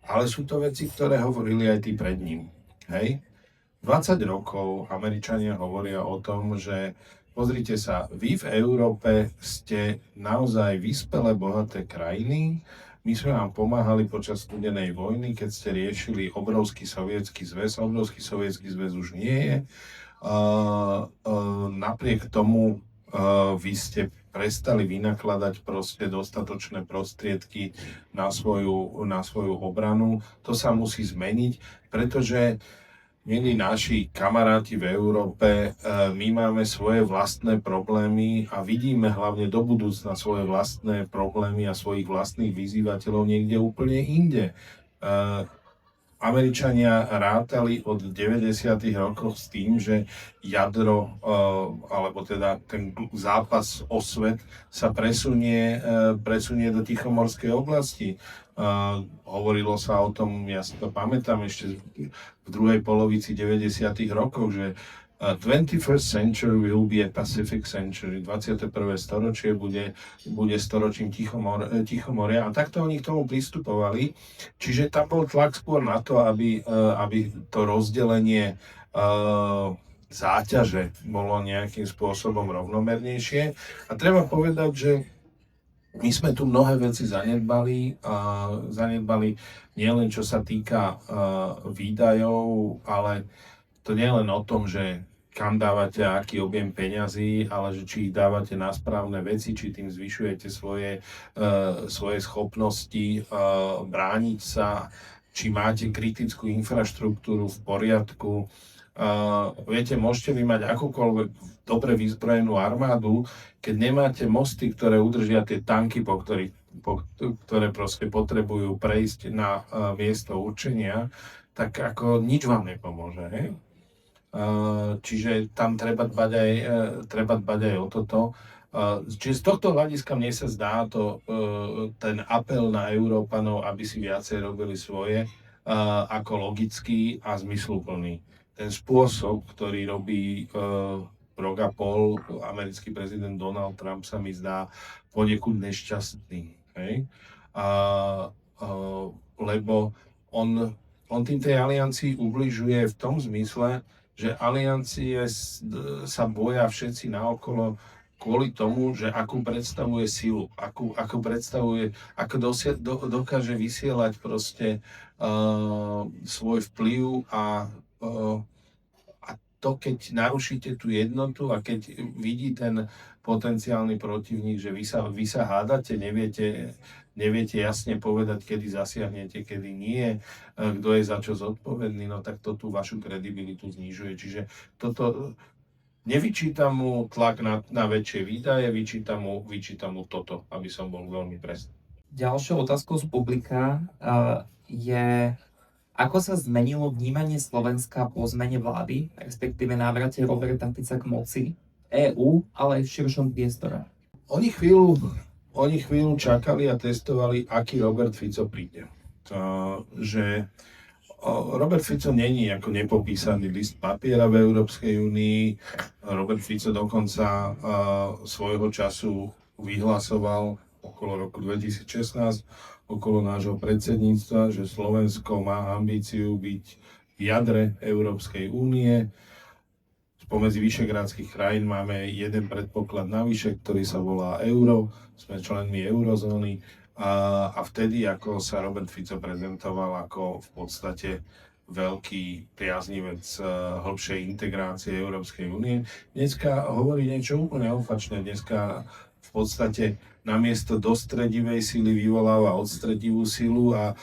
ale sú to veci, ktoré hovorili aj tí pred ním. Hej? 20 rokov Američania hovoria o tom, že pozrite sa, vy v Európe ste naozaj vyspelé, bohaté krajiny. My sme vám pomáhali počas studenej vojny, keď ste riešili obrovský sovietský zväz. Obrovský sovietský zväz už nie je. Napriek tomu vy ste prestali vynakladať proste dostatočné prostriedky na svoju obranu. To sa musí zmeniť, pretože milí naši kamaráti v Európe, my máme svoje vlastné problémy a vidíme hlavne do budúcna svoje vlastné problémy a svojich vlastných vyzývateľov niekde úplne inde. Američania rátali od 90. rokov s tým, že jadro, alebo teda ten zápas o svet sa presunie do Tichomorskej oblasti. Hovorilo sa o tom, ja si to pamätám ešte v druhej polovici 90. rokov, že 21st century will be a Pacific century. 21. storočie bude storočím Tichomoria. A takto oni k tomu pristupovali. Čiže tam bol tlak skôr na to, aby to rozdelenie záťaže bolo nejakým spôsobom rovnomernejšie. A treba povedať, že my sme tu mnohé veci zanedbali nielen čo sa týka výdajov, ale to nie len o tom, že kam dávate aký objem peňazí, ale že či ich dávate na správne veci, či tým zvyšujete svoje schopnosti brániť sa, či máte kritickú infraštruktúru v poriadku. Viete, môžete vy mať akúkoľvek dobre vyzbrojenú armádu, keď nemáte mosty, ktoré udržia tie tanky, ktoré proste potrebujú prejsť na miesto určenia, tak ako nič vám nepomôže. Hej? Čiže tam treba dbať aj o toto. Čiže z tohto hľadiska mne sa zdá ten apel na Európanov, aby si viacej robili svoje, ako logický a zmysluplný. Ten spôsob, ktorý robí rok a pol americký prezident Donald Trump, sa mi zdá poniekud nešťastný. Hej? Lebo on tým tej aliancii ubližuje v tom zmysle, že aliancie sa boja všetci naokolo kvôli tomu, že akú predstavuje silu, ako dokáže vysielať proste svoj vplyv a to, keď narušíte tú jednotu a keď vidí ten potenciálny protivník, že vy sa hádate, neviete jasne povedať, kedy zasiahnete, kedy nie, kto je za čo zodpovedný, no tak to tú vašu kredibilitu znižuje. Čiže toto, nevyčítam mu tlak na väčšie výdaje, vyčítam mu toto, aby som bol veľmi presný. Ďalšou otázkou z publika je, ako sa zmenilo vnímanie Slovenska po zmene vlády, respektíve návrate Roberta Fica k moci, EÚ, ale aj v širšom priestore? Oni chvíľu čakali a testovali, aký Robert Fico príde. Robert Fico není ako nepopísaný list papiera v Európskej únii. Robert Fico dokonca svojho času vyhlasoval okolo roku 2016, okolo nášho predsedníctva, že Slovensko má ambíciu byť v jadre Európskej únie. Spomedzi vyšegrádskych krajín máme jeden predpoklad navyše, ktorý sa volá euro. Sme členmi eurozóny. A vtedy, ako sa Robert Fico prezentoval ako v podstate veľký priaznivec hĺbšej integrácie Európskej únie, dneska hovorí niečo úplne opačné. Dneska v podstate namiesto dostredivej sily vyvoláva odstredivú silu a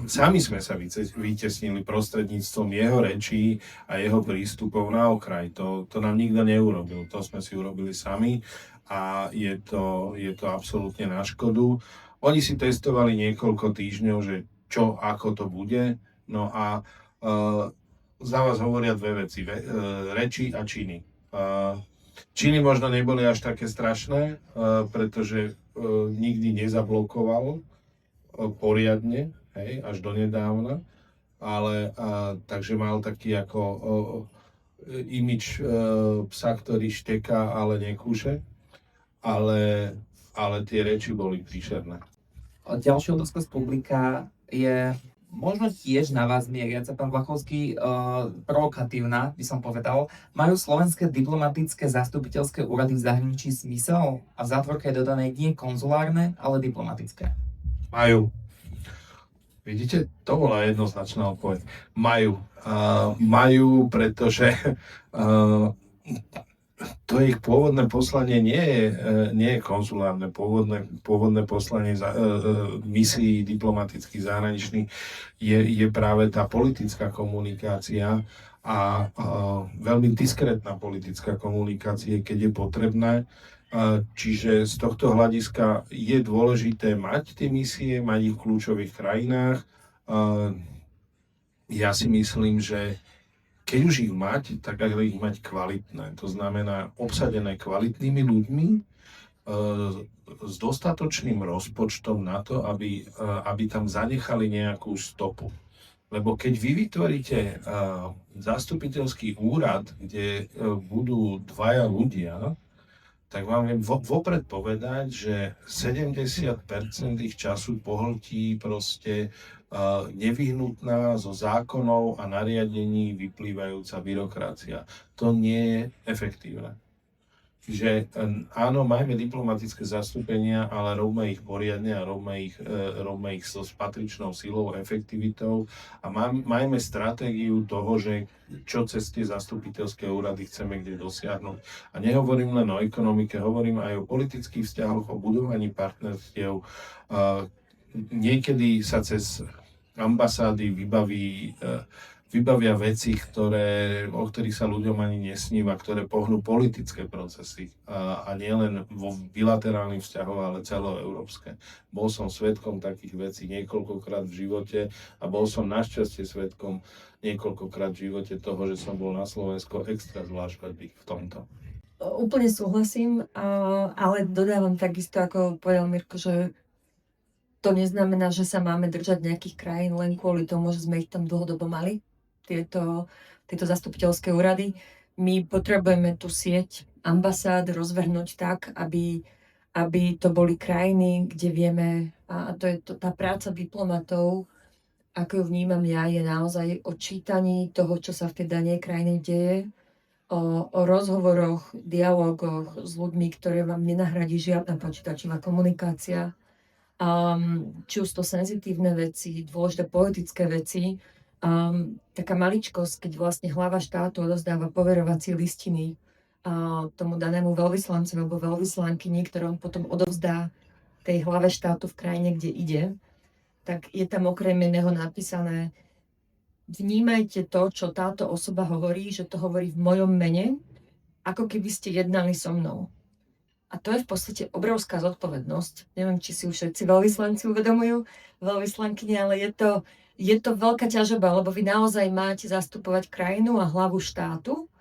sami sme sa vytesnili prostredníctvom jeho rečí a jeho prístupov na okraj. To nám nikto neurobil, to sme si urobili sami a je to absolútne na škodu. Oni si testovali niekoľko týždňov, že čo, ako to bude, no a za vás hovoria dve veci, reči a činy. Činy možno neboli až také strašné, pretože nikdy nezablokoval poriadne, hej, až donedávna, ale takže mal taký ako imidž psa, ktorý šteká, ale nekúše, ale tie reči boli príšerné. Ďalšia otázka z publika je možno tiež na vás mieriaca, pán Vlachovský, provokatívna, by som povedal. Majú slovenské diplomatické zastupiteľské úrady v zahraničí zmysel? A v zátvorke je dodané nie konzulárne, ale diplomatické. Majú. Vidíte, to bola jednoznačná odpoveď. Majú. Majú, pretože to ich pôvodné poslanie nie je konzulárne. Pôvodné poslanie misií diplomatických zahraničných je práve tá politická komunikácia a veľmi diskrétna politická komunikácia, keď je potrebné. Čiže z tohto hľadiska je dôležité mať tie misie, mať ich v kľúčových krajinách. Ja si myslím, že keď už ich mať, tak ale ich mať kvalitné. To znamená obsadené kvalitnými ľuďmi s dostatočným rozpočtom na to, aby tam zanechali nejakú stopu. Lebo keď vy vytvoríte zastupiteľský úrad, kde budú dvaja ľudia, tak vám viem vopred povedať, že 70% ich času pohltí proste nevyhnutná zo zákonov a nariadení vyplývajúca byrokracia. To nie je efektívne. Čiže áno, majme diplomatické zastúpenia, ale robme ich poriadne a robme ich so patričnou silou a efektivitou a majme stratégiu toho, že čo cez tie zastupiteľské úrady chceme kde dosiahnuť. A nehovorím len o ekonomike, hovorím aj o politických vzťahoch, o budovaní partnerstiev. Niekedy sa cez ambasády vybavia veci, o ktorých sa ľuďom ani nesníva, ktoré pohnú politické procesy a nielen vo bilaterálnych vzťahoch, ale celoeurópske. Bol som svedkom takých vecí niekoľkokrát v živote a bol som našťastie svedkom niekoľkokrát v živote toho, že som bol na Slovensku extra zvlášť hrdý v tomto. Úplne súhlasím, ale dodávam takisto, ako povedal Mirko, že to neznamená, že sa máme držať nejakých krajín len kvôli tomu, že sme ich tam dlhodobo mali. Tieto zastupiteľské úrady. My potrebujeme tú sieť ambasád rozvrhnúť tak, aby to boli krajiny, kde vieme, a to je tá práca diplomatov, ako ju vnímam ja, je naozaj o čítaní toho, čo sa v tej danej krajine deje, o rozhovoroch, dialógoch s ľuďmi, ktoré vám nenahradí žiadna počítačová komunikácia. Či už to senzitívne veci, dôležité politické veci, taká maličkosť, keď vlastne hlava štátu odovzdáva poverovacie listiny tomu danému veľvyslancovi alebo veľvyslankyni, ktorú on potom odovzdá tej hlave štátu v krajine, kde ide, tak je tam okrem iného napísané: vnímajte to, čo táto osoba hovorí, že to hovorí v mojom mene, ako keby ste jednali so mnou. A to je v podstate obrovská zodpovednosť. Neviem, či si už všetci veľvyslanci uvedomujú, veľvyslankyne, ale je to veľká ťažoba, lebo vy naozaj máte zastupovať krajinu a hlavu štátu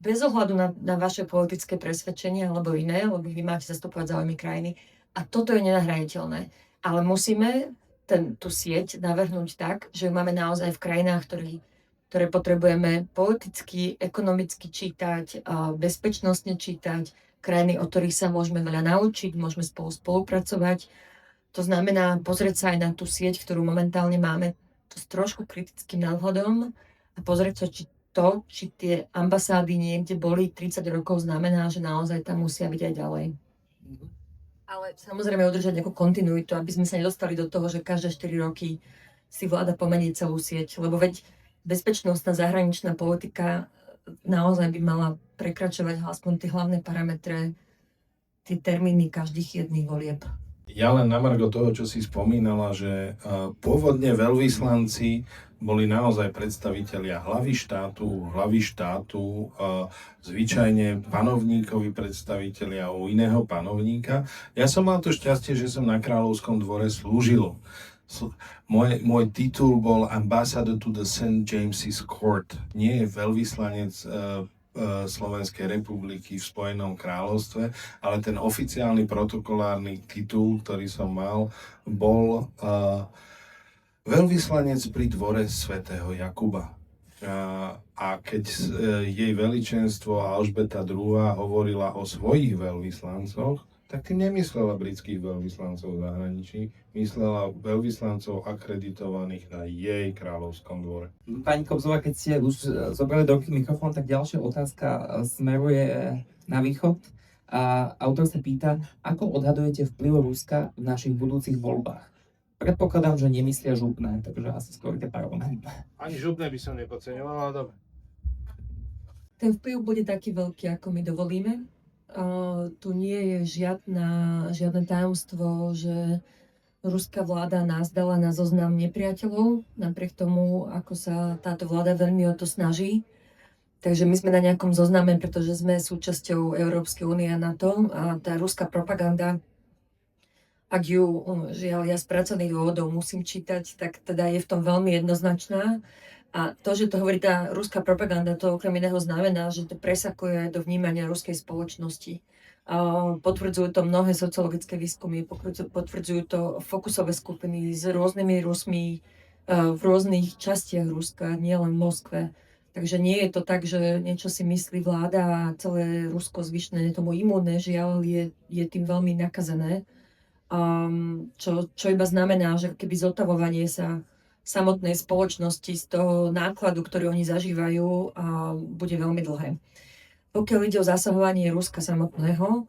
bez ohľadu na vaše politické presvedčenie alebo iné, lebo vy máte zastupovať záujmy krajiny. A toto je nenahraditeľné. Ale musíme tú sieť navrhnúť tak, že ju máme naozaj v krajinách, ktoré potrebujeme politicky, ekonomicky čítať, bezpečnostne čítať, krajiny, od ktorých sa môžeme veľa naučiť, môžeme spolupracovať. To znamená pozrieť sa aj na tú sieť, ktorú momentálne máme, s trošku kritickým nadhľadom a pozrieť sa, či tie ambasády niekde boli 30 rokov, znamená, že naozaj tam musia byť aj ďalej. Ale samozrejme udržať nejakú kontinuitu, aby sme sa nedostali do toho, že každé 4 roky si vláda pomení celú sieť, lebo veď bezpečnostná zahraničná politika naozaj by mala prekračovať aspoň tie hlavné parametre, tie termíny každých jedných volieb. Ja len na margo toho, čo si spomínala, že pôvodne veľvyslanci boli naozaj predstavitelia hlavy štátu, zvyčajne panovníkovi predstavitelia u iného panovníka. Ja som mal to šťastie, že som na Kráľovskom dvore slúžil. Môj titul bol Ambassador to the St. James's Court. Nie je veľvyslanec Slovenskej republiky v Spojenom kráľovstve, ale ten oficiálny protokolárny titul, ktorý som mal, bol veľvyslanec pri dvore svätého Jakuba. A keď jej veličenstvo Alžbeta II. Hovorila o svojich veľvyslancoch, tak tým nemyslela britských veľvyslancov v zahraničí, myslela veľvyslancov akreditovaných na jej kráľovskom dvore. Pani Kobzová, keď ste už zobrali do ruky mikrofón, tak ďalšia otázka smeruje na východ. A autor sa pýta, ako odhadujete vplyv Ruska v našich budúcich voľbách? Predpokladám, že nemyslia župné, takže asi skôr tie parlamentné. Ani župné by som nepodceňoval, ale dobre. Ten vplyv bude taký veľký, ako my dovolíme. Tu nie je žiadne tajomstvo, že ruská vláda nás dala na zoznam nepriateľov, napriek tomu, ako sa táto vláda veľmi o to snaží. Takže my sme na nejakom zozname, pretože sme súčasťou Európskej únie a NATO a tá ruská propaganda, ak ju, žiaľ, ja z pracovných dôvodov musím čítať, tak teda je v tom veľmi jednoznačná. A to, že to hovorí tá ruská propaganda, to okrem iného znamená, že to presakuje do vnímania ruskej spoločnosti. Potvrdzujú to mnohé sociologické výskumy, potvrdzujú to fokusové skupiny s rôznymi Rusmi v rôznych častiach Ruska, nielen v Moskve. Takže nie je to tak, že niečo si myslí vláda a celé Rusko zvyšné tomu imúnne, žiaľ, je tým veľmi nakazené. Čo iba znamená, že keby zotavovanie sa samotnej spoločnosti z toho nákladu, ktorý oni zažívajú, bude veľmi dlhé. Pokiaľ ide o zasahovanie Ruska samotného,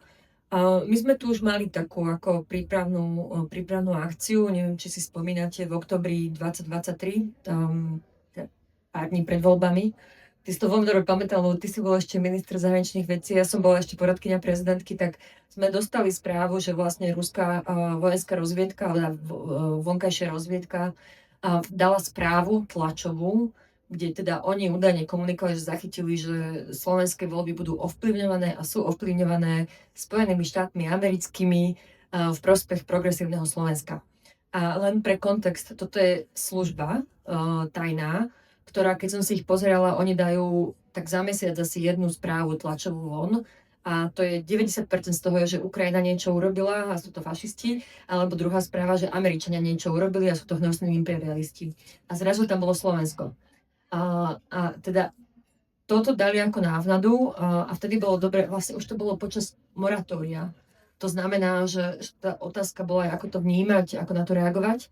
my sme tu už mali takú ako prípravnú akciu, neviem, či si spomínate, v oktobri 2023, pár dní pred voľbami. Ty si to veľmi dobre pamätal, lebo ty si bol ešte minister zahraničných vecí, ja som bola ešte poradkyňa prezidentky, tak sme dostali správu, že vlastne ruská vojenská rozviedka, alebo vonkajšia rozviedka dala správu tlačovú, kde teda oni údajne komunikovali, že zachytili, že slovenské voľby budú ovplyvňované a sú ovplyvňované Spojenými štátmi americkými v prospech progresívneho Slovenska. A len pre kontext, toto je služba tajná, ktorá, keď som si ich pozerala, oni dajú tak za mesiac asi jednu správu tlačovú von a to je 90% z toho, že Ukrajina niečo urobila a sú to fašisti, alebo druhá správa, že Američania niečo urobili a sú to hnusní imperialisti. A zrazu tam bolo Slovensko. A teda toto dali ako návnadu a vtedy bolo dobre, vlastne už to bolo počas moratória. To znamená, že tá otázka bola, ako to vnímať, ako na to reagovať.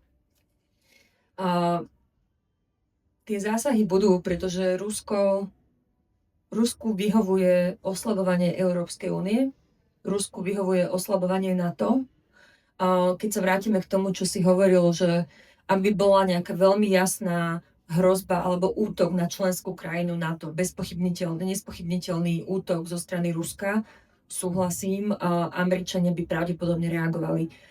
Tie zásahy budú, pretože Rusku vyhovuje oslabovanie Európskej únie, Rusku vyhovuje oslabovanie NATO. Keď sa vrátime k tomu, čo si hovoril, že ak by bola nejaká veľmi jasná hrozba alebo útok na členskú krajinu NATO, nespochybniteľný útok zo strany Ruska, súhlasím, Američania by pravdepodobne reagovali.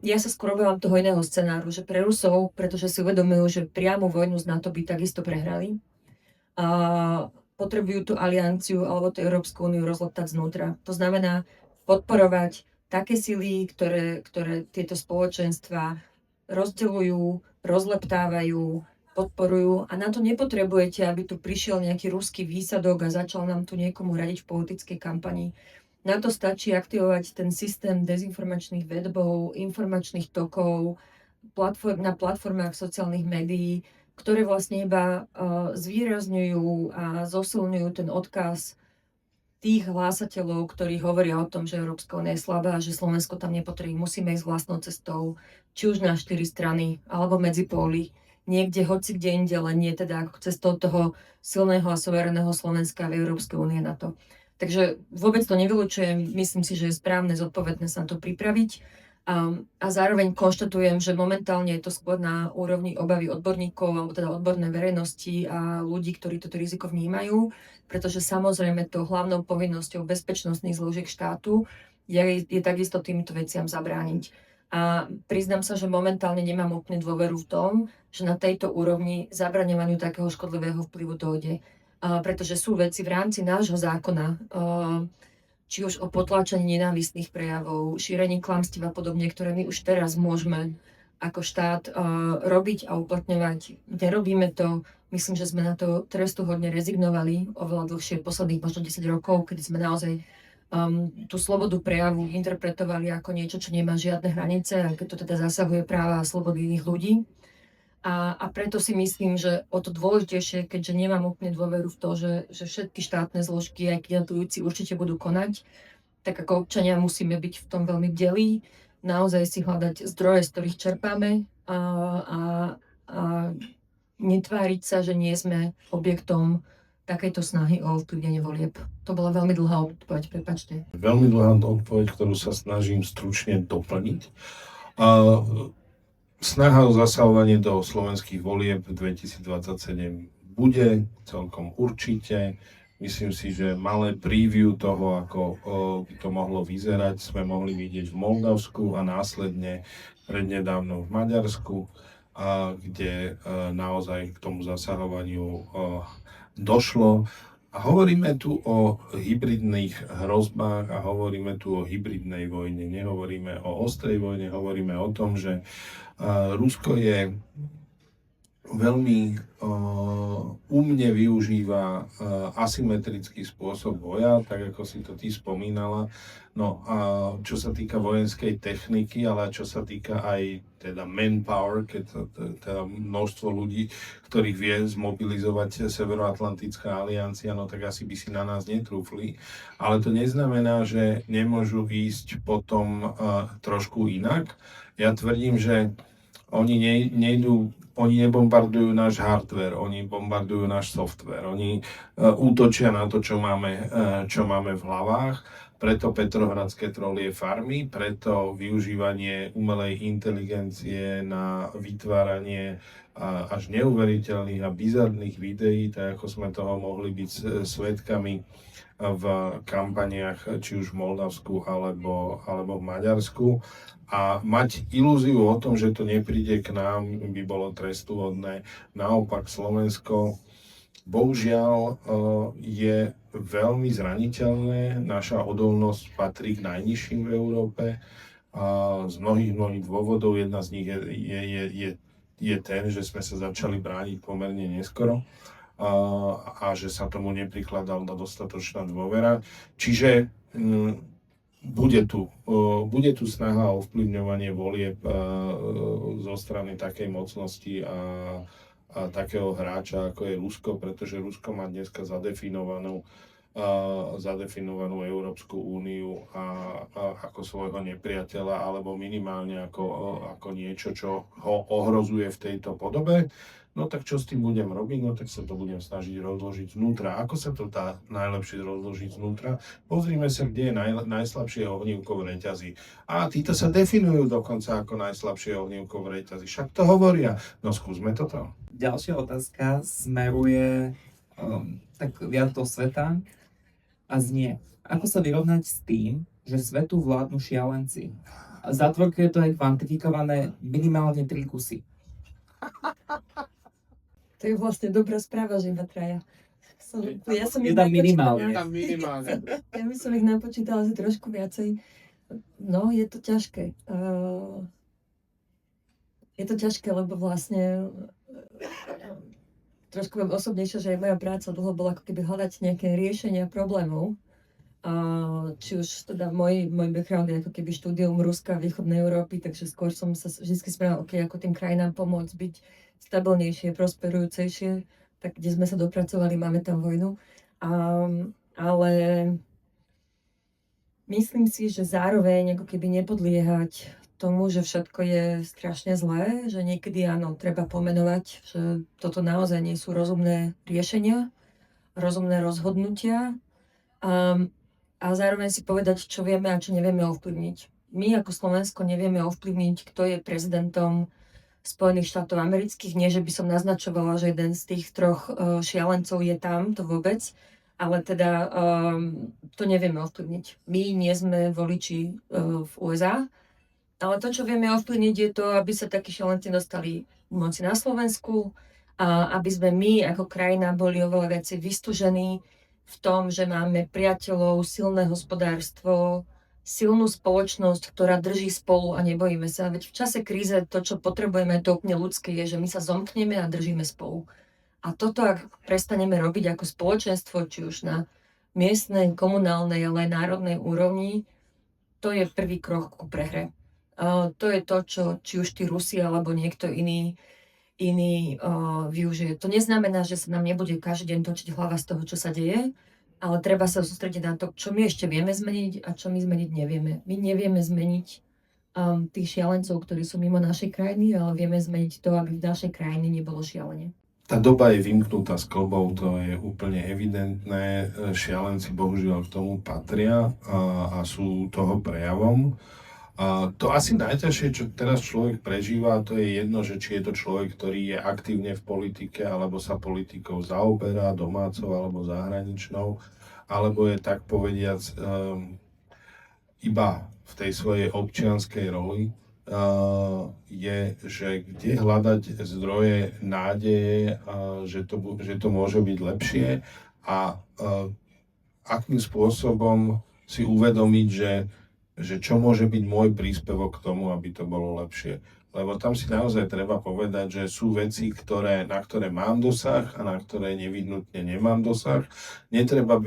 Ja sa skôr obávam toho iného scenáru, že pre Rusov, pretože si uvedomujú, že priamu vojnu z NATO by takisto prehrali, potrebujú tú alianciu alebo tú Európsku úniu rozleptať znútra. To znamená podporovať také sily, ktoré tieto spoločenstva rozdeľujú, rozleptávajú, podporujú a na to nepotrebujete, aby tu prišiel nejaký ruský výsadok a začal nám tu niekomu radiť v politickej kampani. Na to stačí aktivovať ten systém dezinformačných webov, informačných tokov, na platformách sociálnych médií, ktoré vlastne iba zvýrazňujú a zosilňujú ten odkaz tých hlásateľov, ktorí hovoria o tom, že Európska únia je slabá a že Slovensko tam nepotrebuje, musíme ísť vlastnou cestou, či už na 4 strany, alebo medzi póly, niekde, hoci kde inde, len nie teda ako cestou toho silného a suverénneho Slovenska v Európskej únie na to. Takže vôbec to nevylučujem, myslím si, že je správne, zodpovedné sa na to pripraviť a zároveň konštatujem, že momentálne je to skôr na úrovni obavy odborníkov alebo teda odbornej verejnosti a ľudí, ktorí toto riziko vnímajú, pretože samozrejme to hlavnou povinnosťou bezpečnostných zložiek štátu je takisto týmto veciam zabrániť. A priznám sa, že momentálne nemám úplne dôveru v tom, že na tejto úrovni zabraňovaniu takého škodlivého vplyvu dojde. Pretože sú veci v rámci nášho zákona, či už o potláčaní nenávistných prejavov, šírení klamstiev a podobne, ktoré my už teraz môžeme ako štát robiť a uplatňovať. Nerobíme to, myslím, že sme na to trestuhodne rezignovali oveľa dlhšie, posledných možno 10 rokov, kedy sme naozaj tú slobodu prejavu interpretovali ako niečo, čo nemá žiadne hranice, a keď to teda zasahuje práva a slobody iných ľudí. A preto si myslím, že o to dôležitejšie, keďže nemám úplne dôveru v to, že všetky štátne zložky aj jednotlivci určite budú konať, tak ako občania musíme byť v tom veľmi bdelí, naozaj si hľadať zdroje, z ktorých čerpáme a netváriť sa, že nie sme objektom takejto snahy o ovplyvnenie volieb. To bola veľmi dlhá odpoveď, prepáčte. Veľmi dlhá odpoveď, ktorú sa snažím stručne doplniť. Snaha o zasahovanie do slovenských volieb 2027 bude celkom určite. Myslím si, že malé preview toho, ako by to mohlo vyzerať, sme mohli vidieť v Moldavsku a následne prednedávno v Maďarsku, kde naozaj k tomu zasahovaniu došlo. A hovoríme tu o hybridných hrozbách a hovoríme tu o hybridnej vojne. Nehovoríme o ostrej vojne, hovoríme o tom, že Rusko je veľmi umne využíva asymetrický spôsob boja, tak ako si to ty spomínala. No a čo sa týka vojenskej techniky, ale čo sa týka aj teda manpower, teda množstvo ľudí, ktorých vie zmobilizovať Severoatlantická aliancia, no tak asi by si na nás netrúfli. Ale to neznamená, že nemôžu ísť potom trošku inak. Ja tvrdím, že oni nebombardujú náš hardware, oni bombardujú náš software, oni útočia na to, čo máme v hlavách. Preto petrohradské trolie farmy, preto využívanie umelej inteligencie na vytváranie až neuveriteľných a bizarných videí, tak ako sme toho mohli byť svedkami v kampaniách či už v Moldavsku alebo v Maďarsku. A mať ilúziu o tom, že to nepríde k nám, by bolo trestuhodné. Naopak Slovensko bohužiaľ je veľmi zraniteľné. Naša odolnosť patrí k najnižším v Európe. Z mnohých dôvodov. Jedna z nich je ten, že sme sa začali brániť pomerne neskoro a že sa tomu neprikladala dostatočná dôvera. Čiže bude tu snaha o ovplyvňovanie volieb zo strany takej mocnosti a takého hráča, ako je Rusko, pretože Rusko má dneska zadefinovanú Európsku úniu ako svojho nepriateľa, alebo minimálne ako niečo, čo ho ohrozuje v tejto podobe. No tak čo s tým budem robiť? No tak sa to budem snažiť rozložiť znútra. Ako sa to dá najlepšie rozložiť znútra? Pozrime sa, kde je najslabšie ohnívko v reťazi. A títo sa definujú dokonca ako najslabšie ohnívko v reťazi. Však to hovoria. No skúsme toto. Ďalšia otázka smeruje tak viac do sveta a znie. Ako sa vyrovnať s tým, že svetu vládnu šialenci? A v zátvorke je to aj kvantifikované minimálne 3 kusy. To je vlastne dobrá správa, že iba traja. Ja som je tam minimálne. Ja by som ich napočítala asi trošku viacej. No, je to ťažké. Je to ťažké, lebo vlastne trošku osobnejšie, že aj moja práca dlho bola ako keby hľadať nejaké riešenia problémov. Či už teda môj background je ako keby štúdium Ruska a východnej Európy, takže skôr som sa vždy smerala, ako tým krajinám pomôcť byť stabilnejšie, prosperujúcejšie, tak kde sme sa dopracovali, máme tam vojnu. Ale myslím si, že zároveň ako keby nepodliehať tomu, že všetko je strašne zlé, že niekedy áno, treba pomenovať, že toto naozaj nie sú rozumné riešenia, rozumné rozhodnutia a zároveň si povedať, čo vieme a čo nevieme ovplyvniť. My ako Slovensko nevieme ovplyvniť, kto je prezidentom Spojených štátov amerických. Nie, že by som naznačovala, že jeden z tých troch šialencov je tam, to vôbec, ale teda to nevieme ovplyvniť. My nie sme voliči v USA, ale to, čo vieme ovplyvniť, je to, aby sa takí šialenci dostali moci na Slovensku a aby sme my ako krajina boli oveľa viacej vystúžení v tom, že máme priateľov, silné hospodárstvo, silnú spoločnosť, ktorá drží spolu a nebojíme sa. Veď v čase kríze to, čo potrebujeme, to úplne ľudské, je, že my sa zomkneme a držíme spolu. A toto, ak prestaneme robiť ako spoločenstvo, či už na miestnej, komunálnej, ale aj národnej úrovni, to je prvý krok ku prehre. To je to, čo či už tí Rusi alebo niekto iný iný využije. To neznamená, že sa nám nebude každý deň točiť hlava z toho, čo sa deje, ale treba sa sústrediť na to, čo my ešte vieme zmeniť a čo my zmeniť nevieme. My nevieme zmeniť tých šialencov, ktorí sú mimo našej krajiny, ale vieme zmeniť to, aby v našej krajine nebolo šialenie. Tá doba je vymknutá s klbou, to je úplne evidentné. Šialenci bohužiaľ k tomu patria a sú toho prejavom. A to asi najťažšie, čo teraz človek prežíva, to je jedno, že či je to človek, ktorý je aktívne v politike, alebo sa politikou zaoberá, domácou alebo zahraničnou, alebo je tak povediac iba v tej svojej občianskej roli, je, že kde hľadať zdroje nádeje, že to môže byť lepšie a akým spôsobom si uvedomiť, že čo môže byť môj príspevok k tomu, aby to bolo lepšie. Lebo tam si naozaj treba povedať, že sú veci, na ktoré mám dosah a na ktoré nevyhnutne nemám dosah. Netreba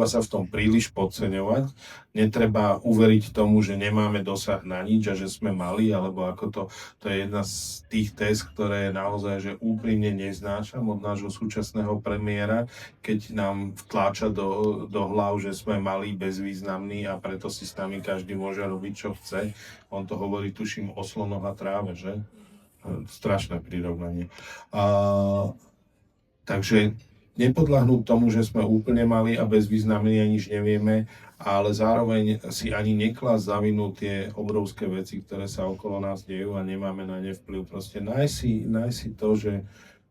sa v tom príliš podceňovať. Netreba uveriť tomu, že nemáme dosah na nič a že sme mali, alebo ako to je jedna z tých téz, ktoré naozaj že úprimne neznášam od nášho súčasného premiéra, keď nám vtláča do hlav, že sme malí, bezvýznamní a preto si s nami každý môže robiť, čo chce. On to hovorí, tuším, o slonoch a tráve, že? Strašné prirovnanie. Takže nepodľahnúť tomu, že sme úplne mali a bezvýznamní a nič nevieme, ale zároveň si ani neklásť za vinu tie obrovské veci, ktoré sa okolo nás dejú a nemáme na ne vplyv. Proste nájsť si to, že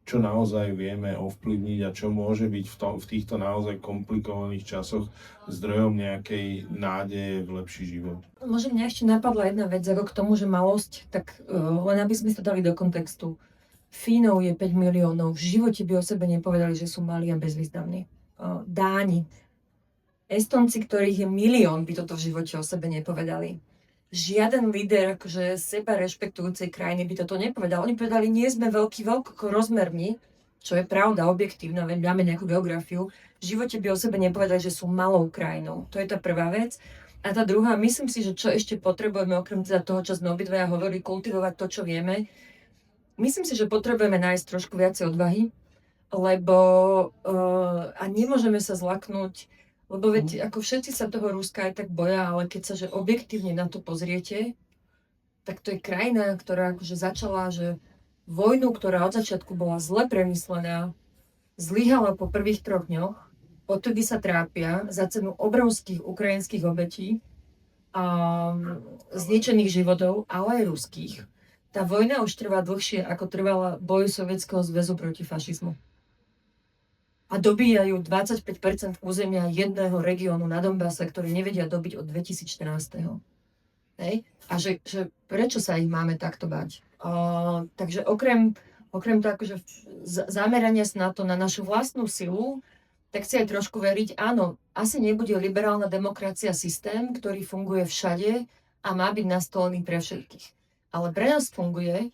čo naozaj vieme ovplyvniť a čo môže byť v týchto naozaj komplikovaných časoch zdrojom nejakej nádeje v lepší život. Možno mňa ešte napadla jedna vec, ako k tomu, že malosť, tak len aby sme to dali do kontextu. Fínov je 5 miliónov, v živote by o sebe nepovedali, že sú malí a bezvýznamní. Dáni, Estonci, ktorých je 1 milión, by toto v živote o sebe nepovedali. Žiaden líder akože seba rešpektujúcej krajiny by toto nepovedal. Oni povedali, nie sme veľkí rozmermi, čo je pravda, objektívna, veď máme nejakú geografiu. V živote by o sebe nepovedali, že sú malou krajinou. To je tá prvá vec. A tá druhá, myslím si, že čo ešte potrebujeme, okrem teda toho, čo sme obidvaja hovorili, kultivovať to, čo vieme. Myslím si, že potrebujeme nájsť trošku viacej odvahy, lebo a nemôžeme sa zlaknúť. Lebo veď, ako všetci sa toho Ruska aj tak boja, ale keď sa že objektívne na to pozriete, tak to je krajina, ktorá akože začala, že vojnu, ktorá od začiatku bola zle premyslená, zlyhala po prvých 3 dňoch, odtedy sa trápia za cenu obrovských ukrajinských obetí a zničených životov, ale aj ruských. Tá vojna už trvá dlhšie, ako trvala boj Sovietskeho zväzu proti fašizmu. A dobíjajú 25% územia jedného regiónu na Donbase, ktorý nevedia dobiť od 2014. Hej? A že prečo sa ich máme takto bať? Takže okrem toho akože zamerania sa na to, na našu vlastnú silu, tak si aj trošku veriť, áno, asi nebude liberálna demokracia systém, ktorý funguje všade a má byť nastolený pre všetkých. Ale pre nás funguje,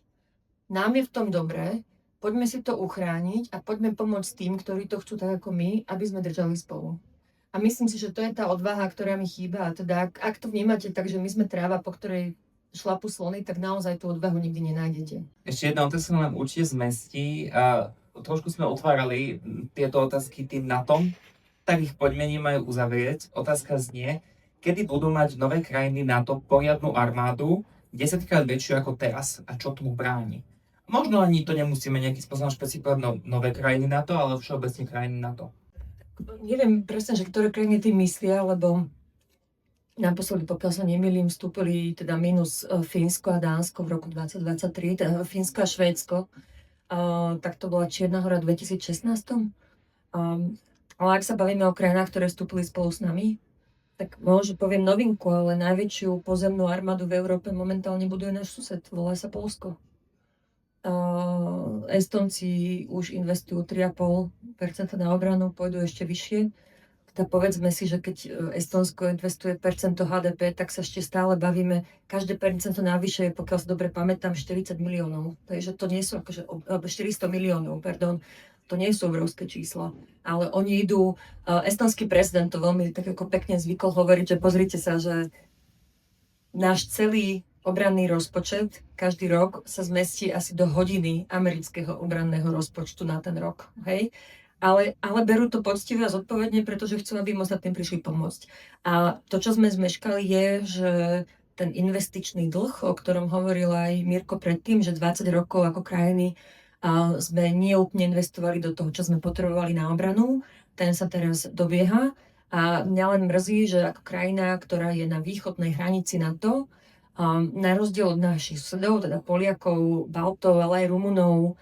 nám je v tom dobré, poďme si to uchrániť a poďme pomôcť tým, ktorí to chcú tak ako my, aby sme držali spolu. A myslím si, že to je tá odvaha, ktorá mi chýba. A teda, ak to vnímate tak, že my sme tráva, po ktorej šlapu slony, tak naozaj tú odvahu nikdy nenájdete. Ešte jedna otázka nám určite zmestí. Trošku sme otvárali tieto otázky tým NATO, tak ich poďme nemajú uzavrieť. Otázka znie, kedy budú mať nové krajiny NATO poriadnu armádu, 10-krát väčšiu ako teraz a čo tomu bráni? Možno ani to nemusíme nejakým spôsobom špecifikovať nové krajiny NATO, ale všeobecne krajiny NATO. Neviem presne, že ktoré krajiny tým myslia, lebo naposledy, pokiaľ sa nemýlim, vstúpili teda minus Fínsko a Dánsko v roku 2023, teda Fínsko a Švédsko. Tak to bola Čierna hora v 2016. Ale ak sa bavíme o krajinách, ktoré vstúpili spolu s nami, tak možno poviem novinku, ale najväčšiu pozemnú armádu v Európe momentálne buduje náš sused, volá sa Poľsko. Estonci už investujú 3,5% na obranu, pôjdu ešte vyššie. Teda povedzme si, že keď Estonsko investuje percento HDP, tak sa ešte stále bavíme, každé percento navyše je, pokiaľ si dobre pamätám, 40 miliónov. Takže to nie sú akože 400 miliónov, pardon. To nie sú obrovské čísla. Ale oni idú, estonský prezident to veľmi tak ako pekne zvykol hovoriť, že pozrite sa, že náš celý obranný rozpočet každý rok sa zmestí asi do hodiny amerického obranného rozpočtu na ten rok, hej? Ale berú to poctivé a zodpovedne, pretože chcú, aby im ostatní prišli pomôcť. A to, čo sme zmeškali, je, že ten investičný dlh, o ktorom hovoril aj Mirko predtým, že 20 rokov ako krajiny sme neúplne investovali do toho, čo sme potrebovali na obranu, ten sa teraz dobieha. A mňa len mrzí, že ako krajina, ktorá je na východnej hranici NATO, na rozdiel od našich susedov, teda Poliakov, Baltov, ale aj Rumunov,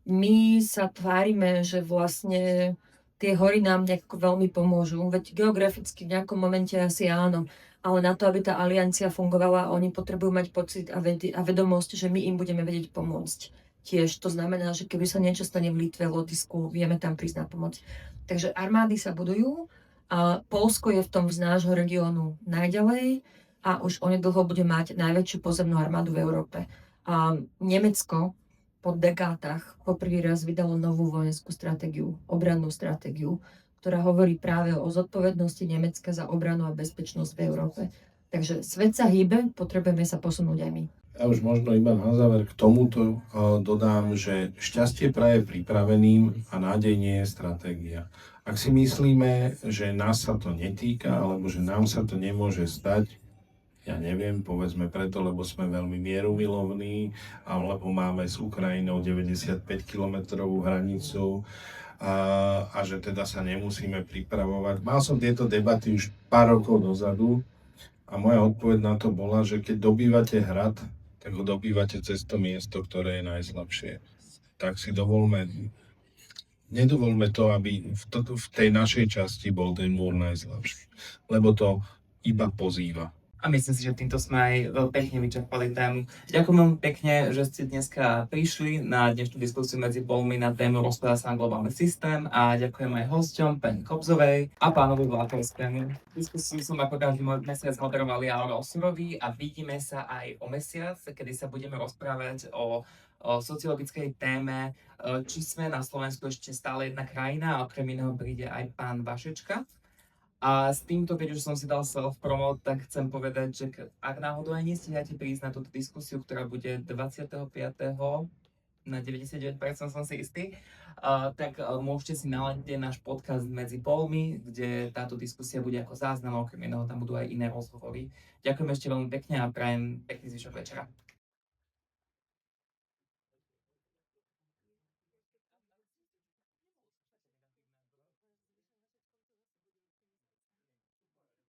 my sa tvárime, že vlastne tie hory nám nejako veľmi pomôžu. Veď geograficky v nejakom momente asi áno, ale na to, aby tá aliancia fungovala, oni potrebujú mať pocit a vedomosť, že my im budeme vedieť pomôcť. Tiež to znamená, že keby sa niečo stane v Litve, Lotyšsku, vieme tam prísť na pomoc. Takže armády sa budujú a Poľsko je v tom z nášho regiónu najďalej a už onedlho bude mať najväčšiu pozemnú armádu v Európe. A Nemecko po dekádach poprvý raz vydalo novú vojenskú stratégiu, obrannú stratégiu, ktorá hovorí práve o zodpovednosti Nemecka za obranu a bezpečnosť v Európe. Takže svet sa hýbe, potrebujeme sa posunúť aj my. Ja už možno iba na záver k tomuto dodám, že šťastie praje pripraveným a nádej nie je stratégia. Ak si myslíme, že nás sa to netýka, alebo že nám sa to nemôže stať, ja neviem, povedzme preto, lebo sme veľmi mierumilovní, alebo máme s Ukrajinou 95-kilometrovú hranicu a že teda sa nemusíme pripravovať. Mal som tieto debaty už pár rokov dozadu a moja odpoveď na to bola, že keď dobývate hrad, tak ho dobývate cez to miesto, ktoré je najslabšie. Tak si nedovolme to, aby v tej našej časti bol ten múr najslabší, lebo to iba pozýva. A myslím si, že týmto sme aj pekne vyčerpali tému. Ďakujem veľmi pekne, že ste dneska prišli na dnešnú diskusiu medzi Polmi na tému rozpadá sa globálny systém a ďakujem aj hosťom, pani Kobzovej a pánovi Vlátorskému. Diskusiu som ako každý mesiac moderoval ja, Orel Surový a vidíme sa aj o mesiac, kedy sa budeme rozprávať o sociologickej téme, či sme na Slovensku ešte stále jedna krajina a okrem iného príde aj pán Vašečka. A s týmto, keď už som si dal self-promote, tak chcem povedať, že ak náhodou aj nestíhate prísť na túto diskusiu, ktorá bude 25. na 99% som si istý, tak môžete si naladiť náš podcast Medzi polmi, kde táto diskusia bude ako záznam, okrem iného tam budú aj iné rozhovory. Ďakujem ešte veľmi pekne a prajem pekný zvyšok večera.